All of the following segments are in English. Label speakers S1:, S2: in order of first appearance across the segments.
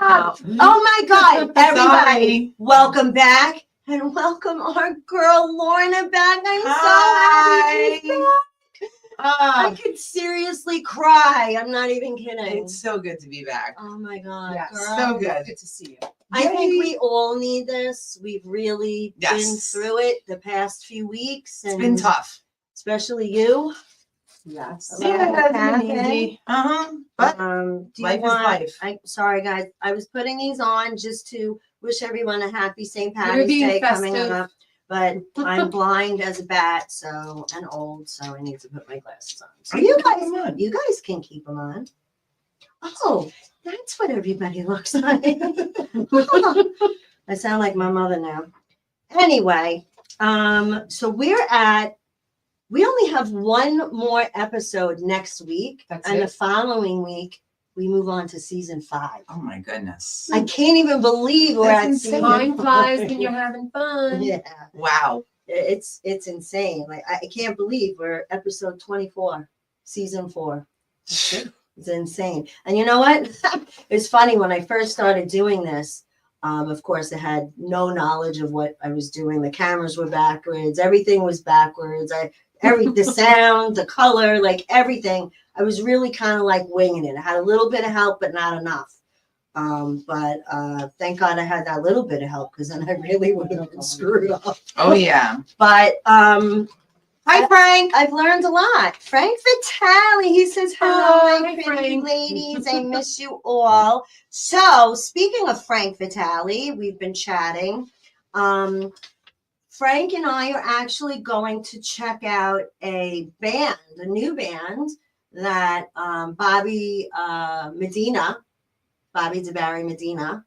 S1: up.
S2: Oh my God, everybody,
S3: Sorry.
S2: welcome back. And welcome our girl Lorna back. I'm so happy she's back. I could seriously cry. I'm not even kidding.
S3: It's so good to be back.
S2: Oh my God,
S1: Yes.
S2: girl.
S3: So good.
S1: Good to see you.
S2: I think we all need this. We've really been
S3: Yes.
S2: through it the past few weeks.
S3: It's
S2: And
S3: been tough.
S2: especially you.
S1: Yes.
S2: Yeah,
S3: Yeah, it hasn't been
S2: happened.
S3: easy. But
S2: Do you
S3: life is
S2: want-
S3: life.
S2: Sorry, guys. I was putting these on just to wish everyone a happy St.
S1: You're
S2: Patty's
S1: being
S2: Day coming
S1: festive.
S2: up. But I'm blind as a bat, and old, so I need to put my glasses on. So you guys can keep them on. Oh, that's what everybody looks like. I sound like my mother now. Anyway, so we only have one more episode next week,
S1: That's
S2: and
S1: it?
S2: the following week we move on to season 5.
S3: Oh my goodness.
S2: I can't even believe we're
S3: That's
S2: at
S3: insane.
S2: season
S1: Time flies
S2: 5.
S1: when you're having fun.
S2: Yeah,
S3: Wow.
S2: it's insane. Like I can't believe we're episode 24, season 4. It's insane. And you know what? It's funny when I first started doing this. Of course, I had no knowledge of what I was doing. The cameras were backwards. Everything was backwards. The sound, the color, like everything. I was really kind of like winging it. I had a little bit of help, but not enough. But thank God I had that little bit of help, because then I really would have been screwed up.
S3: Oh yeah.
S2: But
S3: Hi, Frank.
S2: I've learned a lot. Frank Vitale, he says, hello, my
S1: Hi,
S2: pretty
S1: Frank.
S2: ladies. I miss you all. So, speaking of Frank Vitale, we've been chatting. Frank and I are actually going to check out a new band that Bobby DeBarry Medina,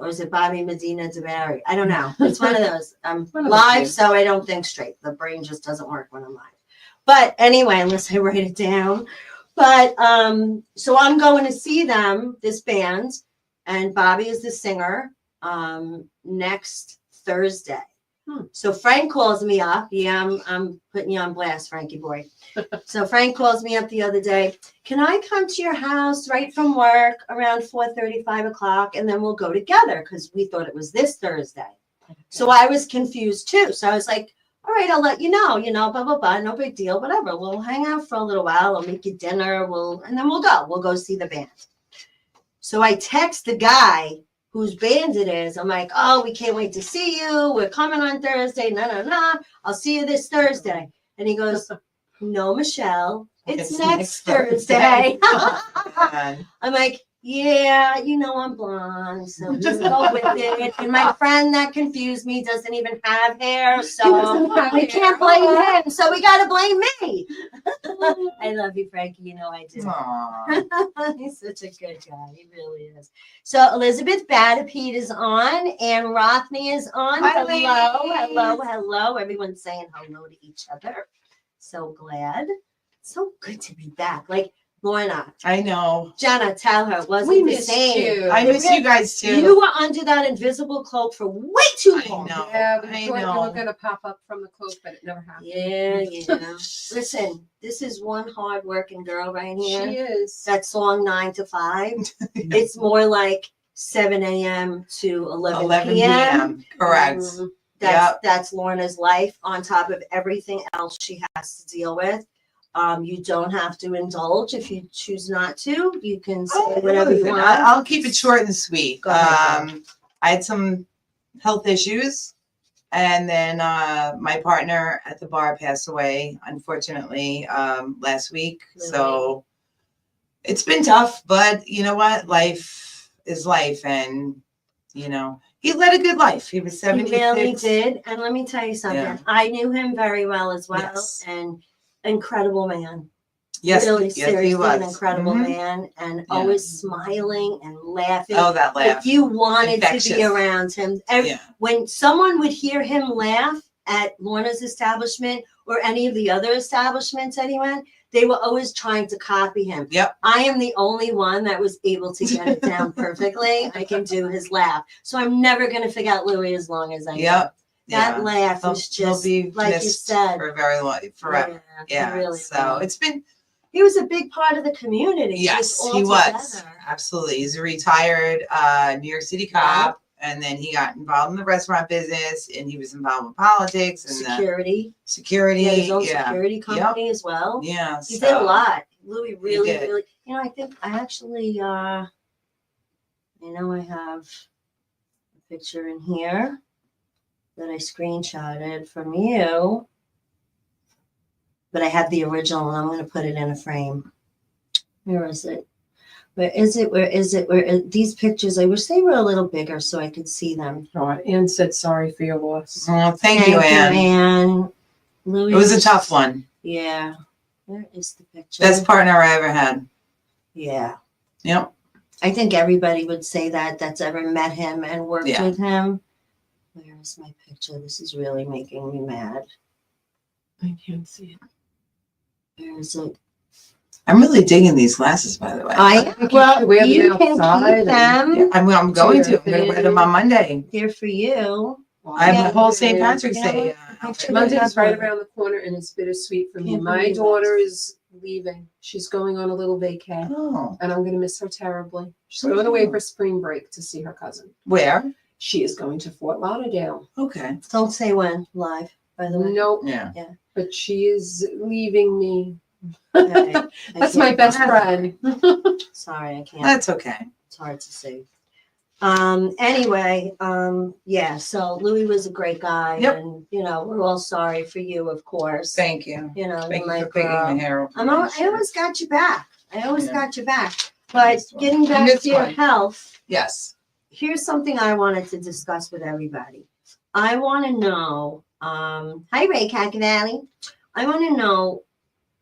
S2: or is it Bobby Medina DeBarry? I don't know. It's one of those. I'm
S1: One of those
S2: live,
S1: things.
S2: so I don't think straight. The brain just doesn't work when I'm live. But anyway, unless I write it down. But so I'm going to see them, this band, and Bobby is the singer, next Thursday. So Frank calls me up. Yeah, I'm putting you on blast, Frankie boy. So Frank calls me up the other day. Can I come to your house right from work around 4:30, 5 o'clock, and then we'll go together? Because we thought it was this Thursday. So I was confused too. So I was like, all right, I'll let you know, blah, blah, blah. No big deal, whatever. We'll hang out for a little while. I'll make you dinner. And then we'll go. We'll go see the band. So I text the guy whose band it is. I'm like, oh, we can't wait to see you. We're coming on Thursday. No. I'll see you this Thursday. And he goes, no, Michelle, it's next Thursday.
S3: Man.
S2: I'm like, yeah, I'm blonde, so just go with it. And my friend that confused me doesn't even have hair, so I can't blame him. So we got to blame me. I love you, Frankie. You know I do.
S3: Aw.
S2: He's such a good guy. He really is. So Elizabeth Badapete is on, and Rothney is on.
S3: Hi,
S2: Hello. Everyone's saying hello to each other. So glad. So good to be back. Like, Lorna,
S3: I know.
S2: Jenna, tell her, wasn't
S1: We
S2: the
S1: missed
S2: same.
S1: you.
S3: I miss you guys too.
S2: You were under that invisible cloak for way too
S3: I
S2: long.
S3: know.
S1: Yeah, we
S3: I
S1: thought you
S3: know.
S1: were going to pop up from the cloak, but it never happened.
S2: Yeah. Listen, this is one hard-working girl right here.
S1: She is.
S2: That song 9 to 5. It's more like 7 a.m. to 11 p.m.
S3: Correct.
S2: That's Lorna's life on top of everything else she has to deal with. You don't have to indulge if you choose not to. You can say whatever you want.
S3: I'll keep it short and sweet.
S2: Go ahead,
S3: I had some health issues, and then my partner at the bar passed away, unfortunately, last week.
S2: Really?
S3: So it's been tough, but you know what? Life is life, and he led a good life. He was 76.
S2: He really did. And let me tell you something.
S3: Yeah.
S2: I knew him very well as well.
S3: Yes.
S2: And incredible man.
S3: Yes,
S2: really
S3: yes,
S2: seriously
S3: he was.
S2: an incredible
S3: Mhm.
S2: man, and
S3: Yeah.
S2: always smiling and laughing.
S3: Oh, that laugh.
S2: If you wanted
S3: Infectious.
S2: to be around him.
S3: Yeah.
S2: When someone would hear him laugh at Lorna's establishment or any of the other establishments that he went, they were always trying to copy him.
S3: Yep.
S2: I am the only one that was able to get it down perfectly. I can do his laugh. So I'm never going to forget Louis as long as I live.
S3: Yep.
S2: That laugh
S3: He'll
S2: is just,
S3: be
S2: like you
S3: missed
S2: said,
S3: for a very long, forever. Yeah.
S2: Really
S3: So
S2: will.
S3: it's been
S2: he was a big part of the community.
S3: Yes,
S2: just all
S3: he was.
S2: together.
S3: Absolutely. He's a retired New York City cop. And then he got involved in the restaurant business and he was involved with politics and
S2: Security.
S3: security.
S2: He had his own
S3: Yeah.
S2: security company as well.
S3: Yeah.
S2: He did a
S3: so-
S2: lot. Louis really,
S3: did.
S2: really, I think I actually, I have a picture in here that I screenshotted from you, but I have the original and I'm going to put it in a frame. Where is it? Where is it? Where is it? These pictures, I wish they were a little bigger so I could see them.
S1: Oh, Anne said sorry for your loss.
S3: Oh, thank you, Anne.
S2: Anne. Louis
S3: It was a tough one.
S2: Yeah. Where is the picture?
S3: Best partner I ever had.
S2: Yeah.
S3: Yep.
S2: I think everybody would say that that's ever met him and worked
S3: Yeah.
S2: with him. Where is my picture? This is really making me mad.
S1: I can't see it.
S2: Where is it?
S3: I'm really digging these glasses, by the way.
S1: think you should wear them
S2: you can
S1: outside
S2: keep
S1: and-
S2: them.
S3: Yeah, I'm going to.
S1: your
S3: I'm going to wear them on Monday.
S2: They're for you.
S3: I have
S2: Yeah.
S3: a whole St. Patrick's
S2: You know
S3: Day.
S2: what?
S3: Outfit.
S1: Monday's right around the corner and it's bittersweet for me.
S2: Can't
S1: My
S2: believe
S1: daughter
S2: that.
S1: is leaving. She's going on a little vacay
S3: Oh,
S1: and I'm going to miss her terribly. She's
S3: Where's
S1: going away
S3: she?
S1: for spring break to see her cousin.
S3: where?
S1: She is going to Fort Lauderdale.
S3: Okay.
S2: Don't say when live, by the way.
S1: Nope,
S3: Yeah.
S1: but she is leaving me.
S2: Okay. I
S1: That's my
S2: can't-
S1: best friend.
S2: Sorry, I can't.
S3: That's okay.
S2: It's hard to say. Anyway, yeah, so Louis was a great guy.
S3: Yep.
S2: And, we're all sorry for you, of course.
S3: Thank you.
S2: You're
S3: Thank
S2: my
S3: you for picking
S2: girl.
S3: my hair up.
S2: I always got you back. I always
S3: Yeah.
S2: got you back. But
S3: This one.
S2: getting back
S1: This
S2: to your
S1: one.
S2: health,
S3: Yes.
S2: here's something I wanted to discuss with everybody. I want to know, hi Ray Caccavalle. I want to know,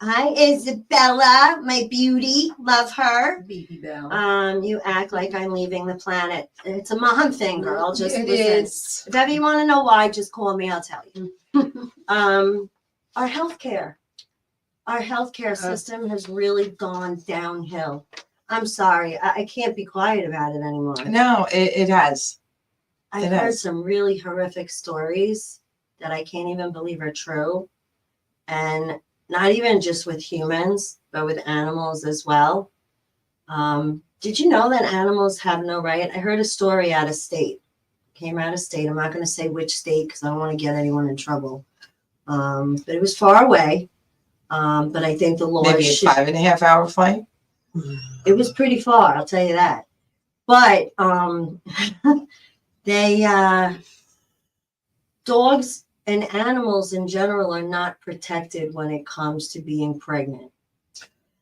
S2: hi Isabella, my beauty, love her.
S1: Baby Bell.
S2: You act like I'm leaving the planet. It's a mom thing, girl. Just
S1: It
S2: listen.
S1: is.
S2: If ever you want to know why, just call me. I'll tell you. Our healthcare system has really gone downhill. I'm sorry. I can't be quiet about it anymore.
S3: No, it has.
S2: I've
S3: It
S2: heard
S3: is.
S2: some really horrific stories that I can't even believe are true. And not even just with humans, but with animals as well. Did you know that animals have no right? I heard a story out of state. Came out of state. I'm not going to say which state because I don't want to get anyone in trouble. But it was far away. But I think the law
S3: Maybe a
S2: should.
S3: 5.5 hour flight.
S2: It was pretty far, I'll tell you that. But dogs and animals in general are not protected when it comes to being pregnant.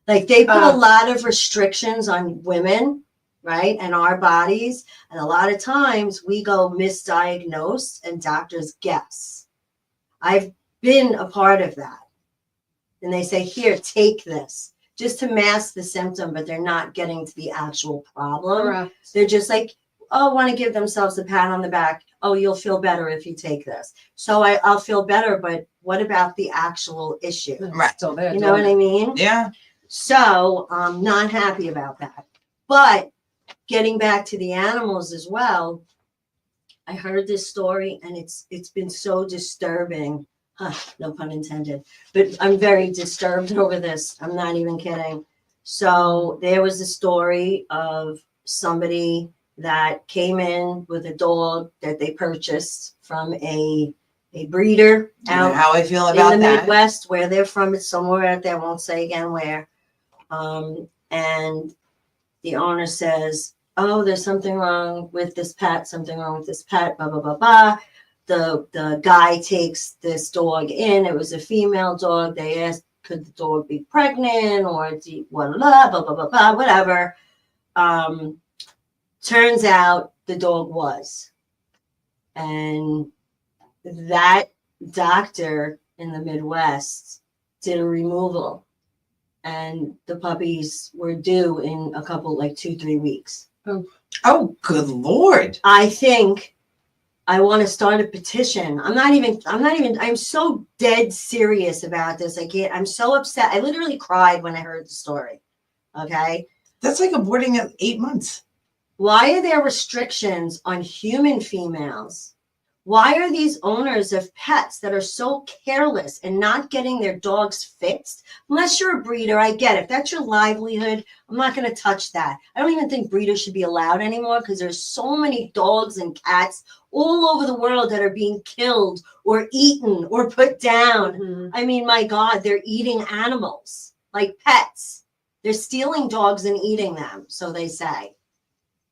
S2: Like they put a lot of restrictions on women, right? And our bodies. And a lot of times we go misdiagnosed and doctors guess. I've been a part of that. And they say, here, take this. Just to mask the symptom, but they're not getting to the actual problem.
S1: Correct.
S2: They're just like, oh, want to give themselves a pat on the back. Oh, you'll feel better if you take this. So I'll feel better, but what about the actual issue?
S3: Right.
S1: Still there.
S2: You know what I mean?
S3: Yeah.
S2: So I'm not happy about that. But getting back to the animals as well, I heard this story and it's been so disturbing. No pun intended. But I'm very disturbed over this. I'm not even kidding. So there was a story of somebody that came in with a dog that they purchased from a breeder
S3: You know
S2: out
S3: how I feel
S2: in
S3: about
S2: the
S3: that.
S2: Midwest, where they're from. It's somewhere out there. I won't say again where. And the owner says, "Oh, there's something wrong with this pet. Something wrong with this pet." Blah blah blah blah. The guy takes this dog in. It was a female dog. They asked, "Could the dog be pregnant or blah blah blah blah blah whatever?" Turns out the dog was, and that doctor in the Midwest did a removal, and the puppies were due in a couple, like 2-3 weeks.
S3: Oh, good Lord.
S2: I think I want to start a petition. I'm so dead serious about this. I'm so upset. I literally cried when I heard the story. Okay.
S3: That's like aborting at 8 months.
S2: Why are there restrictions on human females Why are these owners of pets that are so careless and not getting their dogs fixed? Unless you're a breeder, I get it. If that's your livelihood, I'm not going to touch that. I don't even think breeders should be allowed anymore because there's so many dogs and cats all over the world that are being killed or eaten or put down.
S1: Mhm.
S2: I mean, my God, they're eating animals like pets. They're stealing dogs and eating them, so they say.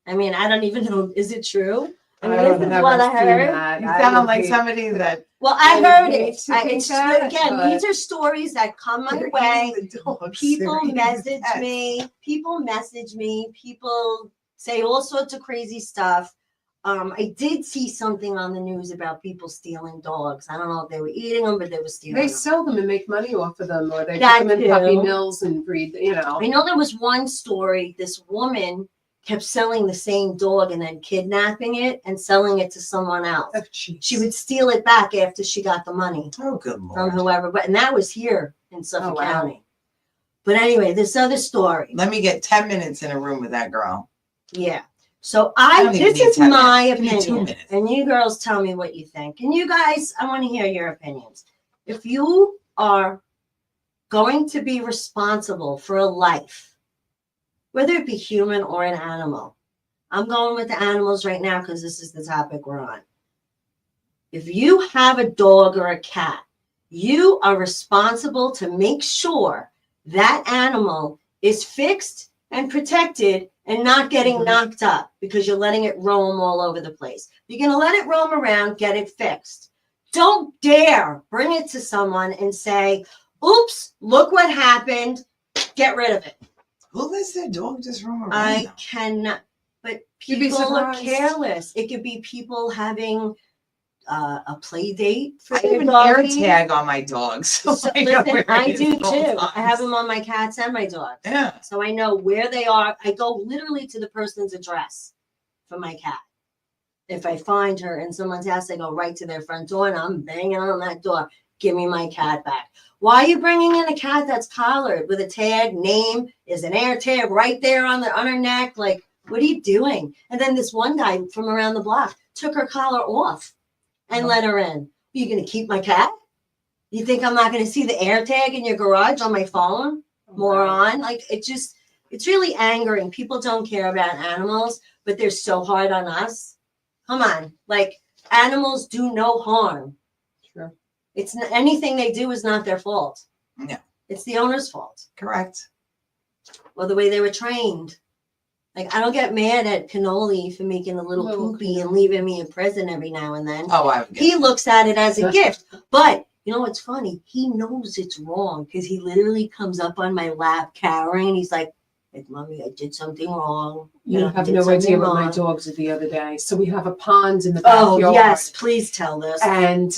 S2: I mean, I don't even know. Is it true? I mean,
S1: I've
S2: this is
S1: never
S2: what I
S1: seen
S2: heard.
S1: that.
S3: You
S1: I
S3: sound
S1: would
S3: like
S1: hate-
S3: somebody that
S2: Well, I
S1: would
S2: heard
S1: hate
S2: it.
S1: to think
S2: It's
S1: that,
S2: again,
S1: but-
S2: these are stories that come my
S3: they're
S2: way.
S3: eating the dogs.
S2: People
S3: They're eating the
S2: message
S3: pets.
S2: me. People message me. People say all sorts of crazy stuff. I did see something on the news about people stealing dogs. I don't know if they were eating them, but they were stealing
S1: They
S2: them.
S1: sell them and make money off of them, or they
S2: That
S1: put them in puppy
S2: too.
S1: mills and breed, you know.
S2: I know there was one story. This woman kept selling the same dog and then kidnapping it and selling it to someone else.
S1: Oh, jeez.
S2: She would steal it back after she got the money
S3: Oh, good
S2: from
S3: lord.
S2: whoever, but and that was here in Suffolk
S1: Oh, wow.
S2: County. But anyway, this other story.
S3: Let me get 10 minutes in a room with that girl.
S2: Yeah. So
S3: I don't even
S2: this
S3: need
S2: is
S3: 10
S2: my
S3: minutes. Give me 2
S2: opinion.
S3: minutes.
S2: And you girls tell me what you think. And you guys, I want to hear your opinions. If you are going to be responsible for a life, whether it be human or an animal, I'm going with the animals right now because this is the topic we're on. If you have a dog or a cat, you are responsible to make sure that animal is fixed and protected and not getting
S1: Mhm.
S2: knocked up because you're letting it roam all over the place. You're going to let it roam around, get it fixed. Don't dare bring it to someone and say, oops, look what happened. Get rid of it.
S3: Who lets their dog just roam around?
S2: I
S3: now?
S2: cannot. But
S1: You'd be
S2: people are
S1: surprised.
S2: careless. It could be people having a play date for
S3: I
S2: their
S3: have an air
S2: doggy.
S3: tag on my dogs. So
S2: So,
S3: I know
S2: listen,
S3: where
S2: I
S3: it is
S2: do
S3: at all
S2: too. I have
S3: times.
S2: them on my cats and my dogs.
S3: Yeah.
S2: So I know where they are. I go literally to the person's address for my cat. If I find her in someone's house, I go right to their front door and I'm banging on that door. Give me my cat back. Why are you bringing in a cat that's collared with a tag, name, is an air tag right there on her neck? Like, what are you doing? And then this one guy from around the block took her collar off and let her in. Are you going to keep my cat? You think I'm not going to see the air tag in your garage on my phone? Moron. Like, it's really angering. People don't care about animals, but they're so hard on us. Come on. Like, animals do no harm.
S1: Sure.
S2: It's anything they do is not their fault.
S3: Yeah.
S2: It's the owner's fault.
S3: Correct.
S2: Or the way they were trained. Like, I don't get mad at Cannoli for making a little
S1: Little
S2: poopy and leaving me in prison every now and then.
S3: Oh, I would get
S2: He looks at it as a gift. But you know what's funny? He knows it's wrong because he literally comes up on my lap cowering. He's like, Mommy, I did something wrong.
S1: You
S2: I
S1: have
S2: did
S1: no idea
S2: something
S1: what my
S2: wrong."
S1: dogs did the other day. So we have a pond in the
S2: Oh,
S1: backyard.
S2: yes. Please tell this.
S1: And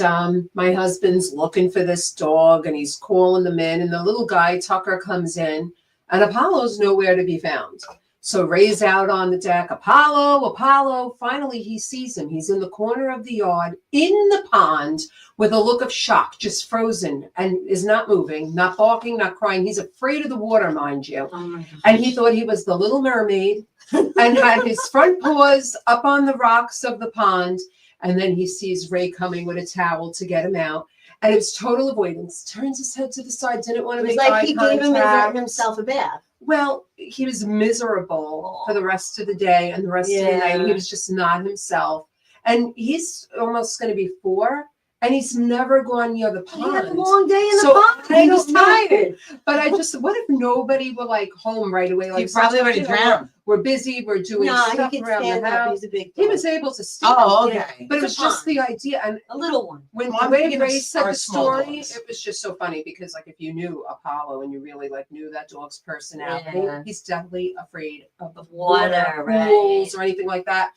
S1: my husband's looking for this dog and he's calling them in. And the little guy, Tucker, comes in and Apollo's nowhere to be found. So Ray's out on the deck, Apollo, Apollo. Finally, he sees him. He's in the corner of the yard in the pond with a look of shock, just frozen and is not moving, not barking, not crying. He's afraid of the water, mind you.
S2: Oh my God.
S1: And he thought he was the Little Mermaid and had his front paws up on the rocks of the pond. And then he sees Ray coming with a towel to get him out. And it was total avoidance. Turns his head to the side, didn't want
S2: It
S1: to
S2: was
S1: make
S2: like
S1: eye
S2: he gave
S1: contact.
S2: himself a bath.
S1: Well, he was miserable for the rest of the day and the rest of the night.
S2: Yeah.
S1: He was just not himself. And he's almost going to be 4, and he's never gone near the
S2: He had a
S1: pond.
S2: long day in the
S1: So,
S2: pond.
S1: I
S2: He was
S1: don't know.
S2: tired.
S1: But I just, what if nobody were like home right away? Like
S3: You probably would have drowned.
S1: We're busy. We're doing
S2: No, he
S1: stuff
S2: could
S1: around
S2: stand
S1: the
S2: up.
S1: house.
S2: He's a big
S1: He
S2: dog.
S1: was able to stand.
S3: Oh,
S2: Yeah.
S3: okay.
S1: But it was
S2: It's a
S1: just
S2: pond.
S1: the idea. And
S2: A little one.
S1: when
S3: Well,
S1: the
S3: I'm
S1: way
S3: thinking of
S1: Ray said
S3: our
S1: the
S3: small
S1: story,
S3: dogs.
S1: it was just so funny because like if you knew Apollo and you really like knew that dog's personality,
S2: Yeah.
S1: he's definitely afraid of the
S2: Water, right.
S1: pools or anything like that.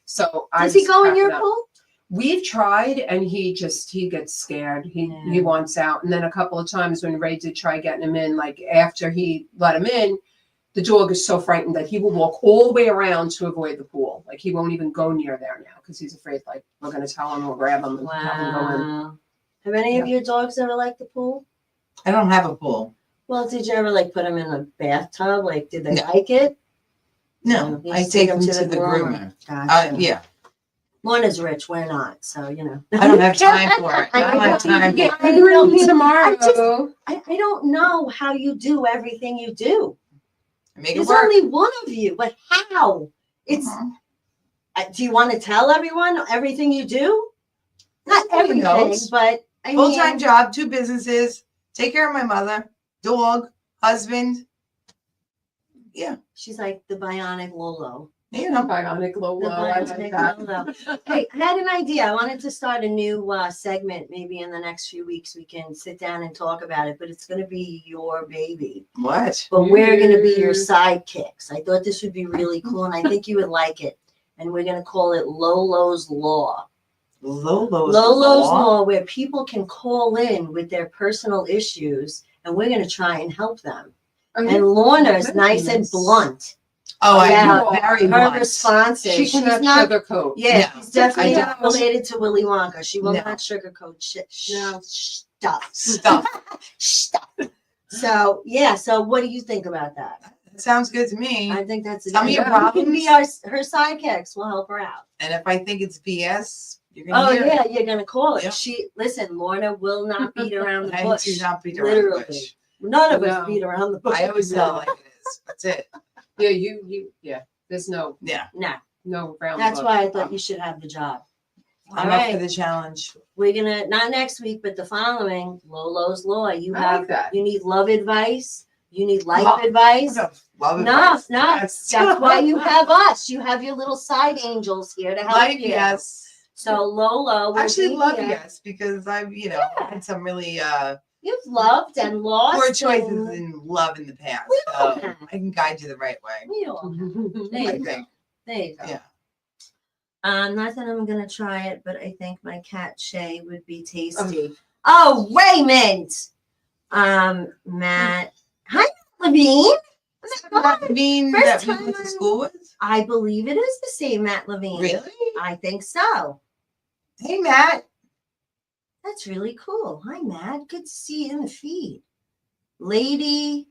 S1: So I
S2: Does he
S1: was
S2: go in
S1: cracking
S2: your
S1: up.
S2: pool?
S1: We've tried and he gets scared. He
S2: Yeah.
S1: wants out. And then a couple of times when Ray did try getting him in, like after he let him in, the dog is so frightened that he will walk all the way around to avoid the pool. Like he won't even go near there now because he's afraid like we're going to tell him or grab him and have him go in.
S2: Wow. Have any of your dogs ever liked the pool?
S3: I don't have a pool.
S2: Well, did you ever like put them in a bathtub? Like, did they
S3: No.
S2: like it?
S3: No,
S2: You
S3: I
S2: just
S3: take
S2: take 'em
S3: them
S2: to
S3: to
S2: the
S3: the
S2: groomer.
S3: groomer.
S2: Gotcha.
S3: Yeah.
S2: Lorna's rich, we're not, so you know.
S3: I don't have time for it. I don't have time for
S1: Get
S3: it.
S1: married tomorrow.
S2: I don't know how you do everything you do.
S3: Make it
S2: There's
S3: work.
S2: only one of you, but how? It's.
S3: Mhm.
S2: Do you want to tell everyone everything you do? Not
S3: Everybody
S2: everything,
S3: knows.
S2: but I mean,
S3: Full-time job, 2 businesses, take care of my mother, dog, husband. Yeah,
S2: she's like the bionic Lolo.
S3: you know.
S1: Bionic
S2: The
S1: Lolo. I like
S2: bionic
S1: that.
S2: Lolo. Hey, I had an idea. I wanted to start a new segment. Maybe in the next few weeks we can sit down and talk about it. But it's going to be your baby.
S3: What?
S2: But we're going to be your
S1: Mm.
S2: sidekicks. I thought this would be really cool, and I think you would like it. And we're going to call it Lolo's Law.
S3: Lolo's
S2: Law, where people can call in with their personal issues, and we're going to try and help them.
S1: Oh,
S2: And Lorna's
S1: That'd be
S2: nice and
S1: nice.
S2: blunt.
S3: Oh, I
S2: Yeah,
S3: know. Very
S2: Her
S3: blunt.
S2: responses.
S1: She
S2: She's
S1: cannot
S2: not.
S1: sugarcoat.
S2: Yeah,
S3: No,
S2: she's definitely
S3: I
S2: not
S1: don't.
S2: related to Willy Wonka. She will
S3: No.
S2: not sugarcoat shit.
S1: No.
S2: Stuff.
S3: Stuff.
S2: Stuff. So yeah. So what do you think about that?
S3: That sounds good to me.
S2: I think that's a
S3: Tell me your
S2: you can
S3: problems.
S2: be her sidekicks. We'll help her out.
S3: And if I think it's BS, you're gonna
S2: Oh
S3: hear
S2: yeah,
S3: it.
S2: you're gonna call it.
S3: Yeah.
S2: Listen, Lorna will not beat around the
S3: I
S2: bush.
S3: do not beat around the
S2: Literally.
S3: bush.
S2: None of
S1: No.
S2: us beat around the bush.
S3: I always tell it like it is. That's it.
S1: Yeah, yeah. There's no
S3: Yeah.
S2: No,
S1: round.
S2: that's
S1: bush.
S2: why I thought you should have the job.
S3: I'm
S2: All
S3: up for
S2: right.
S3: the challenge.
S2: We're gonna not next week, but the following Lolo's Law. You
S1: I
S2: have
S1: like that.
S2: you need love advice. You need life
S3: Love-
S2: advice.
S3: Love
S2: No,
S3: advice.
S2: no,
S3: Yes.
S2: that's why you have us. You have your little side angels here to help
S3: Life,
S2: you.
S3: yes.
S2: So Lolo, will
S3: Actually,
S2: be
S3: love
S2: here.
S3: yes, because I've had some really
S2: You've loved and lost.
S3: poor choices
S2: and-
S3: in love in the past.
S2: We
S3: So
S2: all have.
S3: I can guide you the right way.
S2: We all have. There
S3: I
S2: you go.
S3: think.
S2: There you go.
S3: Yeah.
S2: Not that I'm gonna try it, but I think my cat Shay would be tasty. Oh, Raymond. Matt. Hi, Levine.
S3: Matt Levine
S2: First
S3: that we
S2: time
S3: went to
S2: I'm-
S3: school with?
S2: I believe it is the same Matt Levine.
S3: Really?
S2: I think so.
S3: Hey, Matt.
S2: That's really cool. Hi, Matt. Good to see you in the feed. Lady.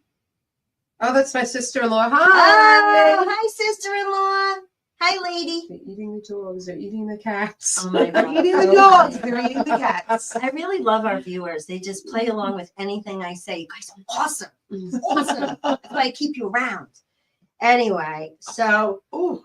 S1: Oh, that's my sister-in-law.
S2: Oh,
S1: Hi.
S2: hi, sister-in-law. Hi, lady.
S1: They're eating the dogs. They're eating the cats.
S2: Oh my
S3: They're
S2: God.
S3: eating the dogs. They're eating the cats.
S2: I really love our viewers. They just play along with anything I say. You guys are awesome. Awesome. That's why I keep you around. Anyway, so
S3: Ooh.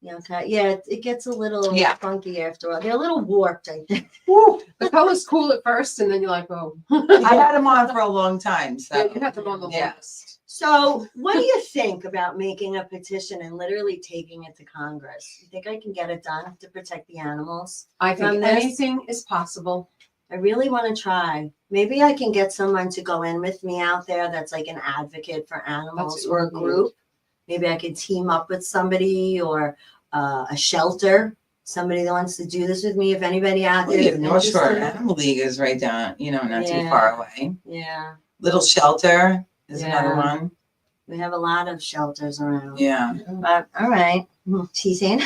S2: yeah, okay. Yeah, it gets a little
S3: Yeah.
S2: funky after a while. They're a little warped, I think.
S3: Ooh.
S1: The color's cool at first, and then you're like, oh.
S3: I had them on for a long time. So
S1: Yeah, you have them on the
S3: Yeah.
S1: list.
S2: So, what do you think about making a petition and literally taking it to Congress? You think I can get it done to protect the animals?
S1: I
S2: From
S1: think
S2: this?
S1: anything is possible.
S2: I really want to try. Maybe I can get someone to go in with me out there that's like an advocate for animals
S1: That's
S2: or a
S1: what we need.
S2: group. Maybe I could team up with somebody or a shelter, somebody that wants to do this with me. If anybody out there,
S3: We have
S2: is
S3: North Shore
S2: interested.
S3: Animal League is right down, not too
S2: Yeah.
S3: far away.
S2: Yeah,
S3: Little Shelter is
S2: Yeah.
S3: another one.
S2: we have a lot of shelters around.
S3: Yeah.
S2: But all right, she's saying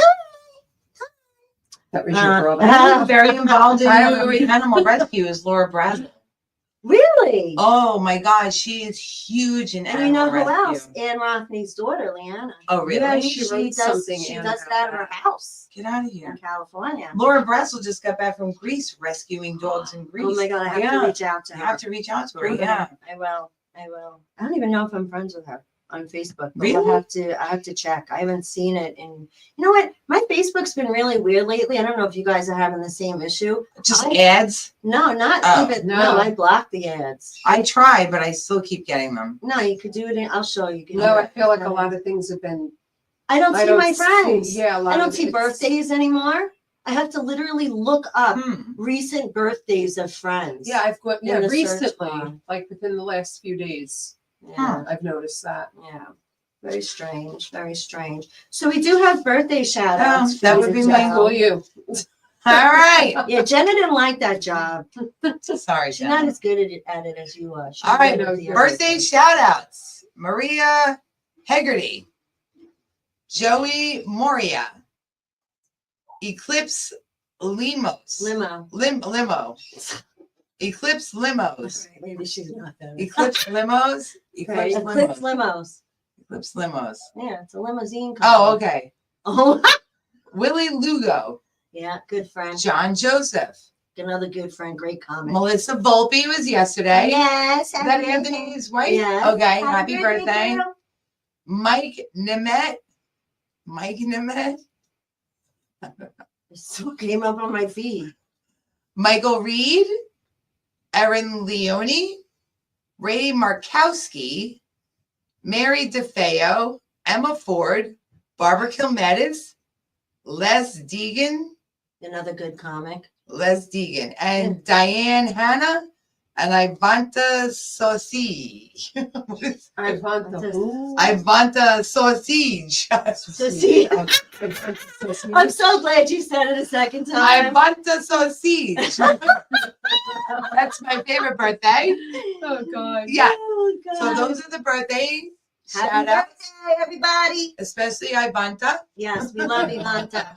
S1: That was your brother.
S3: I'm very involved in
S1: Hi.
S3: animal rescue is Laura Brazel.
S2: really.
S3: Oh my God, she is huge in
S2: And you
S3: animal
S2: know who
S3: rescue.
S2: else? Ann Rothney's daughter, Leanna.
S3: Oh really?
S1: Yeah, she
S2: She
S1: wrote
S2: does.
S1: something
S2: She
S1: in
S2: does
S1: about
S2: that at her
S1: that.
S2: house
S3: Get out of
S2: in
S3: here.
S2: California.
S3: Laura Brazel just got back from Greece rescuing dogs in Greece.
S2: Oh my God, I have to
S3: Yeah.
S2: reach out to
S3: You
S2: her.
S3: have to reach out to her.
S2: Mhm.
S3: Yeah.
S2: I will. I will. I don't even know if I'm friends with her on Facebook. But
S3: Really?
S2: I have to check. I haven't seen it in. You know what? My Facebook's been really weird lately. I don't know if you guys are having the same issue.
S3: Just
S2: I-
S3: ads.
S2: No, not
S3: Oh,
S2: even.
S1: no.
S2: No, I blocked the ads.
S3: I try, but I still keep getting them.
S2: No, you could do it. I'll show you. You can
S1: No,
S2: do
S1: I
S2: it.
S1: feel like a lot of things have been.
S2: I don't see my friends.
S1: Yeah, a lot
S2: I don't
S1: of
S2: see
S1: it's-
S2: birthdays anymore. I have to literally look up
S3: Hmm.
S2: recent birthdays of friends.
S1: Yeah, I've got
S2: In the search
S1: recently,
S2: bar.
S1: like within the last few days,
S2: Yeah.
S1: I've noticed that.
S2: Yeah. Very strange. Very strange. So we do have birthday shout outs.
S3: Oh, that would be my
S1: Well, you.
S3: All right.
S2: Yeah, Jenna didn't like that job.
S3: Sorry,
S2: She's not
S3: Jenna.
S2: as good at it as you are. She's
S3: All right,
S2: good at the
S3: birthday
S2: other
S3: shout outs. Maria Hegarty, Joey Moria, Eclipse Limos.
S2: limo.
S3: Limo. Eclipse Limos.
S2: Okay, maybe she's not that.
S3: Eclipse Limos. Eclipse
S2: Eclipse
S3: Limos.
S2: limos.
S3: Eclipse Limos.
S2: Yeah, it's a limousine.
S3: Oh,
S2: company.
S3: okay.
S2: Oh,
S3: Willie Lugo.
S2: Yeah, good friend.
S3: John Joseph.
S2: Another good friend. Great comment.
S3: Melissa Volpe was yesterday.
S2: Yes.
S3: Is that Anthony's wife?
S2: Yes.
S3: Okay, happy birthday.
S2: girl.
S3: Mike Nemeth. Mike Nemeth.
S2: This came up on my feed.
S3: Michael Reed. Erin Leone. Ray Markowski. Mary DeFeo. Emma Ford. Barbara Kilmedes. Les Deegan.
S2: Another good comic.
S3: Les Deegan. And Diane Hanna. And Ivanta Sausage.
S1: Ivanta who?
S3: Ivanta Sausage.
S2: Sausage.
S1: Sausage.
S2: I'm so glad you said it a second time.
S3: Ivanta Sausage. That's my favorite birthday.
S1: Oh God.
S3: Yeah.
S2: Oh, God.
S3: So those are the birthday
S2: Happy
S3: shout outs,
S2: birthday, everybody.
S3: especially Ivanta.
S2: Yes, we love Ivanta.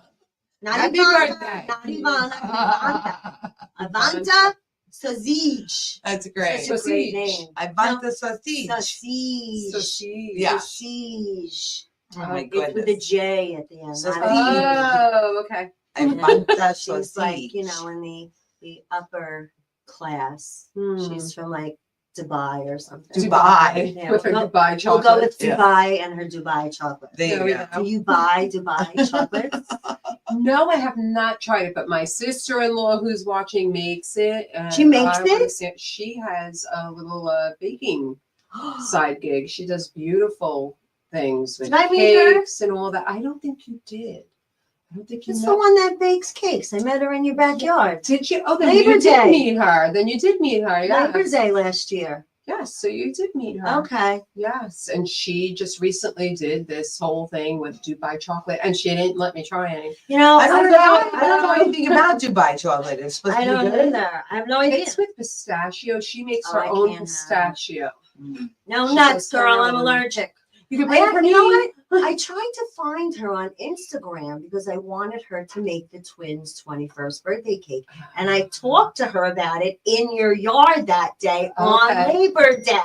S2: Not
S3: Happy
S2: Ivana,
S3: birthday.
S2: not Ivana. Ivanta Sausage.
S3: That's great.
S2: Such a great name.
S3: Ivanta Sausage.
S2: Sausage.
S1: Sausage.
S3: Yeah.
S2: Sausage.
S3: Oh my
S2: It's with a
S3: goodness.
S2: J at the end.
S3: Sausage.
S2: Not
S1: Oh, okay.
S3: Ivanta
S2: She's like,
S3: Sausage.
S2: you know, in the upper class.
S1: Hmm.
S2: She's from like Dubai or something.
S3: Dubai.
S2: Yeah,
S1: With her
S2: we'll
S1: Dubai
S2: We'll
S1: chocolate.
S2: go with
S3: Yeah.
S2: Dubai and her Dubai chocolate.
S3: There
S1: There we
S3: you go.
S1: go.
S2: Do you buy Dubai chocolates?
S1: No, I have not tried it, but my sister-in-law who's watching makes it. And
S2: She makes
S1: I wanna
S2: it?
S1: see She has a little baking side gig. She does beautiful things with
S2: Did I meet her?
S1: cakes and all that. I don't think you did. I don't think you
S2: It's
S1: met.
S2: the one that bakes cakes. I met her in your backyard.
S1: Did you? Oh, then
S2: Labor
S1: you
S2: Day.
S1: did meet her. Then you did meet her. Yes.
S2: Labor Day last year.
S1: Yes, so you did meet her.
S2: Okay.
S1: Yes, and she just recently did this whole thing with Dubai chocolate, and she didn't let me try any.
S2: You know,
S3: I don't know
S2: I
S3: anything about Dubai chocolate. It's supposed to be
S2: don't
S3: good.
S2: either. I have no idea.
S1: It's with pistachio. She makes
S2: Oh,
S1: her
S2: I
S1: own
S2: can't have it.
S1: pistachio.
S2: No
S1: She
S2: nuts,
S1: does her
S2: girl. I'm
S1: own.
S2: allergic.
S1: You can bring it for
S2: You know
S1: me.
S2: what? I tried to find her on Instagram because I wanted her to make the twins' 21st birthday cake. And I talked to her about it in your yard that day on
S1: Okay.
S2: Labor Day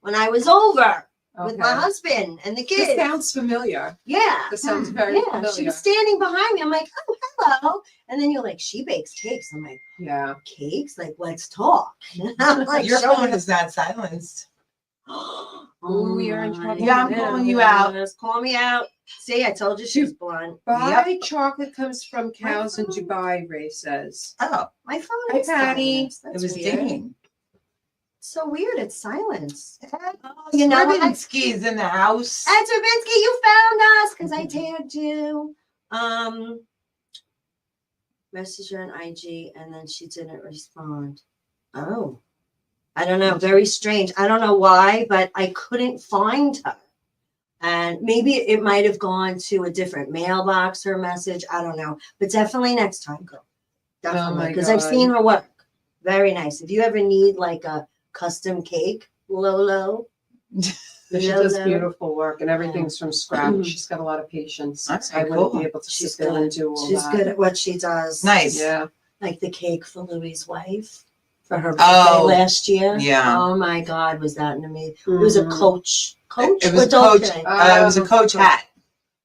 S2: when I was over with my
S1: Okay.
S2: husband and the
S1: This
S2: kids.
S1: sounds familiar.
S2: Yeah.
S1: This sounds very
S2: Yeah. She
S1: familiar.
S2: was standing behind me. I'm like, oh, hello. And then you're like, she bakes cakes. I'm like,
S1: Yeah.
S2: cakes? Like, let's talk. I'm like,
S3: Your
S2: showing
S3: phone is not silenced.
S1: Ooh, you're in trouble
S3: Yeah, I'm calling you out.
S2: Just call me out. See, I told you she's blunt.
S1: Dubai chocolate comes from cows in Dubai, Ray says.
S3: Oh,
S2: My phone
S1: Hi,
S2: is
S1: Patty.
S2: silenced.
S3: it
S2: That's
S3: was
S2: weird.
S3: dinging.
S2: So weird. It's silence.
S3: Oh,
S2: you know what?
S3: Stravinsky's in the house.
S2: Ed Stravinsky, you found us because I tagged you. Messaged her on IG and then she didn't respond. Oh, I don't know. Very strange. I don't know why, but I couldn't find her. And maybe it might have gone to a different mailbox, her message. I don't know. But definitely next time, girl. Definitely.
S1: my
S2: Because I've
S1: God.
S2: seen her work. Very nice. If you ever need like a custom cake, Lolo.
S1: She
S2: Lolo.
S1: does beautiful work and everything's from scratch. She's got a lot of patience.
S3: That's
S1: I wouldn't
S3: cool.
S1: be able to
S2: She's
S1: sit there
S2: good.
S1: and do all
S2: She's
S1: that.
S2: good at what she does.
S3: Nice.
S1: Yeah.
S2: Like the cake for Louie's wife for her birthday
S3: Oh,
S2: last year.
S3: yeah.
S2: Oh my God, was that an amazing? It was a
S1: Mhm.
S2: coach. Coach
S3: It was
S2: or
S3: a coach.
S2: Dolce?
S3: It was a coach hat.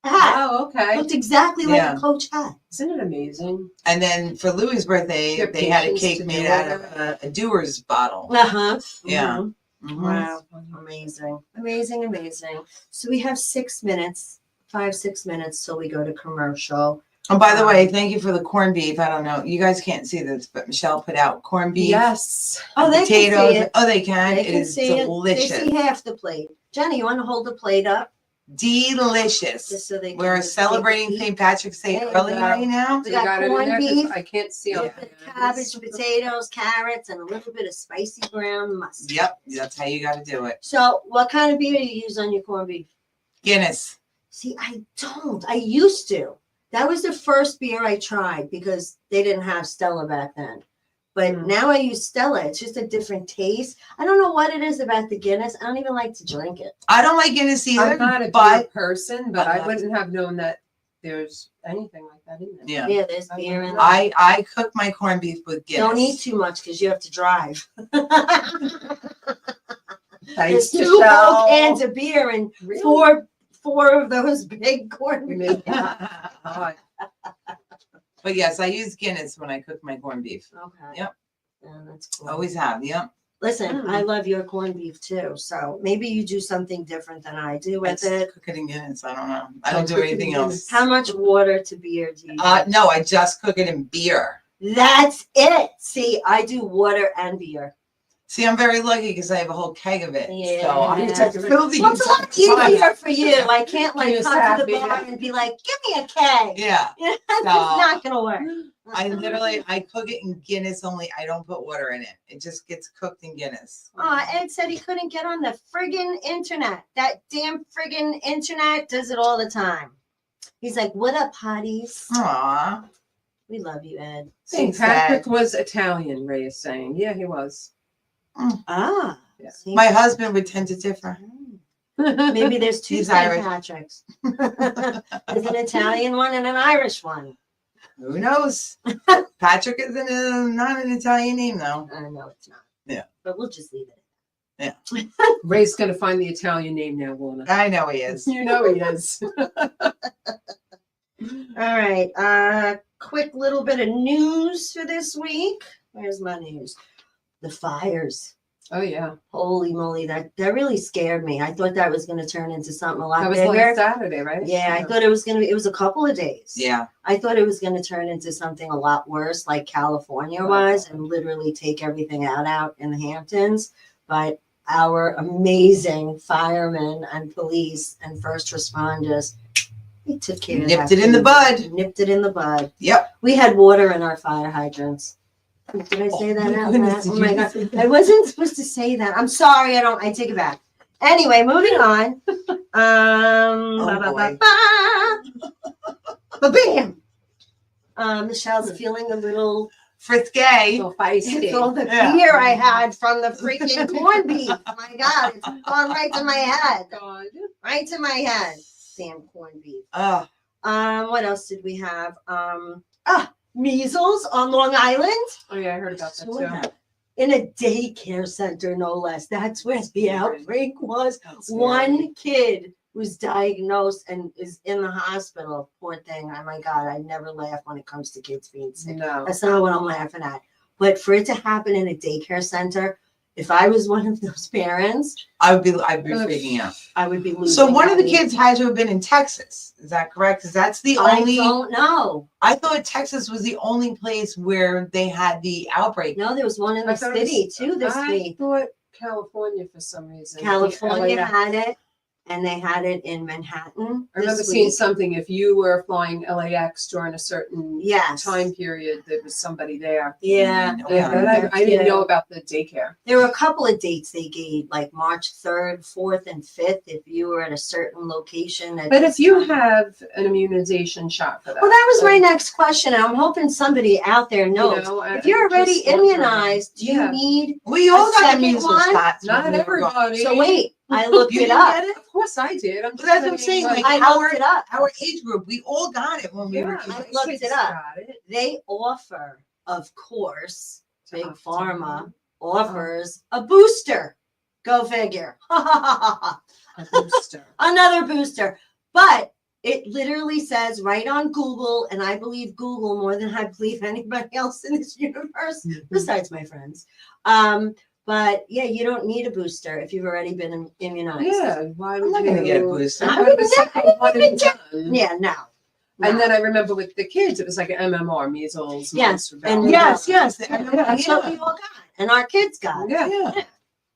S2: Hat.
S1: Oh, okay.
S2: Looked exactly like
S3: Yeah.
S2: a coach hat.
S1: Isn't it amazing?
S3: And then for Louie's birthday,
S1: Your
S3: they had a
S1: patience
S3: cake
S1: to
S3: made
S1: do
S3: out
S1: all
S3: of a Dewar's bottle.
S2: Uh-huh.
S3: Yeah.
S2: Mhm.
S3: Mhm.
S2: Wow. Amazing. Amazing, amazing. So we have 6 minutes, 5-6 minutes till we go to commercial.
S3: Oh, by the way, thank you for the corned beef. I don't know. You guys can't see this, but Michelle put out corned beef.
S1: Yes.
S2: Oh, they
S3: potatoes.
S2: can see it.
S3: Oh, they can.
S2: They
S3: It
S2: can
S3: is
S2: see it.
S3: delicious.
S2: They see half the plate. Jenny, you want to hold the plate up?
S3: Delicious.
S2: Just so they can
S3: We're
S2: just take a
S3: celebrating
S2: peek.
S3: St. Patrick's Day
S2: There you
S3: early
S2: go.
S3: right now.
S2: We
S1: You
S2: got
S1: got it in
S2: corned
S1: there 'cause
S2: beef.
S1: I can't see on
S3: Yeah.
S1: there.
S2: Cabbage, potatoes, carrots, and a little bit of spicy ground mustard.
S3: Yep, that's how you got to do it.
S2: So, what kind of beer do you use on your corned beef?
S3: Guinness.
S2: See, I don't. I used to. That was the first beer I tried because they didn't have Stella back then. But
S1: Mm.
S2: now I use Stella. It's just a different taste. I don't know what it is about the Guinness. I don't even like to drink it.
S3: I don't like Guinness either,
S1: I'm not a beer
S3: but
S1: person, but
S3: I
S1: I
S3: love
S1: wouldn't have known that there's anything like that in there.
S3: yeah.
S2: Yeah, there's
S1: I
S2: beer in
S1: love
S2: there.
S3: I cook my corned beef with Guinness.
S2: Don't eat too much because you have to drive.
S1: Thanks,
S2: There's 2
S1: Michelle.
S2: whole cans of beer and
S1: Really?
S2: four of those big corned beef.
S1: God.
S3: But yes, I use Guinness when I cook my corned beef.
S2: Okay.
S3: Yep.
S2: Yeah, that's cool.
S3: Always have. Yep.
S2: Listen, I love your corned beef too. So maybe you do something different than I do with it.
S3: Cook it in Guinness. I don't know. I don't do anything else.
S2: How much water to beer do you use?
S3: No, I just cook it in beer.
S2: That's it. See, I do water and beer.
S3: See, I'm very lucky because I have a whole keg of it.
S2: Yeah.
S3: So I just fill the
S2: Well, it's a lot
S3: entire-
S2: easier for you. I can't like
S1: Just
S2: come to the
S1: happy,
S2: bar
S1: yeah.
S2: and be like, give me a keg.
S3: Yeah.
S2: That's
S3: So-
S2: not gonna work.
S3: I cook it in Guinness only. I don't put water in it. It just gets cooked in Guinness.
S2: Ed said he couldn't get on the friggin' internet. That damn friggin' internet does it all the time. He's like, what up, hotties?
S3: Aww.
S2: We love you, Ed.
S1: St.
S3: Thanks,
S1: Patrick
S3: Dad.
S1: was Italian, Ray is saying. Yeah, he was.
S2: Ah.
S1: Yeah.
S2: see?
S3: My husband would tend to differ.
S2: Maybe there's two
S3: He's
S2: St.
S3: Irish.
S2: Patricks. There's an Italian one and an Irish one.
S3: Who knows? Patrick is not an Italian name, though.
S2: No, it's not.
S3: Yeah.
S2: But we'll just leave it.
S3: Yeah.
S1: Ray's going to find the Italian name now, Lorna.
S3: I know he is.
S1: You know he is.
S2: All right. Quick little bit of news for this week. Where's my news? The fires.
S1: Oh, yeah.
S2: Holy moly, that really scared me. I thought that was going to turn into something a lot
S1: That was
S2: bigger.
S1: last Saturday, right?
S2: Yeah, I thought it was going to be, it was a couple of days.
S3: Yeah.
S2: I thought it was going to turn into something a lot worse, like California was, and literally take everything out in the Hamptons. But our amazing firemen and police and first responders, they took care of that.
S3: Nipped it in the bud.
S2: Nipped it in the bud.
S3: Yep.
S2: We had water in our fire hydrants. Did I say that out loud? Oh my God. I wasn't supposed to say that. I'm sorry. I take it back. Anyway, moving on.
S3: boy.
S2: Bam. Michelle's feeling a little
S3: Frisky.
S1: So feisty.
S2: it's all the
S3: Yeah.
S2: fear I had from the freaking corned beef. My God, it's gone right to my head.
S1: God.
S2: Right to my head. Damn corned beef.
S3: Oh,
S2: What else did we have? Measles on Long Island.
S1: Oh, yeah, I heard about that,
S2: Saw
S1: too.
S2: that. In a daycare center, no less. That's where the outbreak was.
S3: that's scary.
S2: One kid was diagnosed and is in the hospital. Poor thing. Oh my God, I never laugh when it comes to kids being sick.
S1: No.
S2: That's not what I'm laughing at. But for it to happen in a daycare center, if I was one of those parents,
S3: I'd be freaking out.
S2: I would be losing.
S3: So one of the
S2: my-
S3: kids had to have been in Texas. Is that correct? Because that's the
S2: I
S3: only.
S2: don't know.
S3: I thought Texas was the only place where they had the outbreak.
S2: No, there was one in
S1: I
S2: the
S1: thought it
S2: city
S1: was-
S2: too this
S1: I
S2: week.
S1: thought California for some reason.
S2: California
S1: LAX.
S2: had it, and they had it in Manhattan.
S1: I remember
S2: this
S1: seeing
S2: week.
S1: something. If you were flying LAX during a certain
S2: Yes.
S1: time period, there was somebody there.
S2: Yeah.
S1: Yeah, I didn't know about the daycare.
S2: There were a couple of dates they gave, like March 3rd, 4th, and 5th, if you were at a certain location.
S1: But if you have an immunization shot for that.
S2: Well, that was my next question. And I'm hoping somebody out there knows. If you're already immunized, do you need
S3: We all
S2: A
S3: got
S2: second
S3: measles
S2: one?
S3: shots.
S1: Not
S3: when we were going.
S1: everybody.
S2: So wait, I looked
S3: You
S2: it
S3: didn't
S2: up.
S3: get it?
S1: Of course I did. I'm
S3: But that's what I'm saying, like,
S2: I looked it up.
S3: Our age group, we all got it when we were
S1: yeah,
S3: kids.
S2: I
S1: my
S2: looked
S1: kids
S2: it up.
S1: got it.
S2: They offer, of course, Big
S1: Tough
S2: Pharma offers a booster. Go figure.
S1: A booster.
S2: Another booster. But it literally says right on Google, and I believe Google more than I believe anybody else in this universe, besides my friends. But yeah, you don't need a booster if you've already been immunized.
S1: Yeah, why would
S3: I'm not
S1: you?
S3: gonna get a booster.
S2: I
S1: But
S2: would
S1: the second
S2: never
S1: one
S2: even
S1: and
S2: get-
S1: done.
S2: Yeah, no.
S1: And then I remember with the kids, it was like an MMR, measles,
S2: Yes,
S1: mumps,
S2: and
S1: rubella.
S3: Yes.
S2: That's what we all got. And our kids got.
S1: Yeah.
S3: Yeah.
S2: Yeah.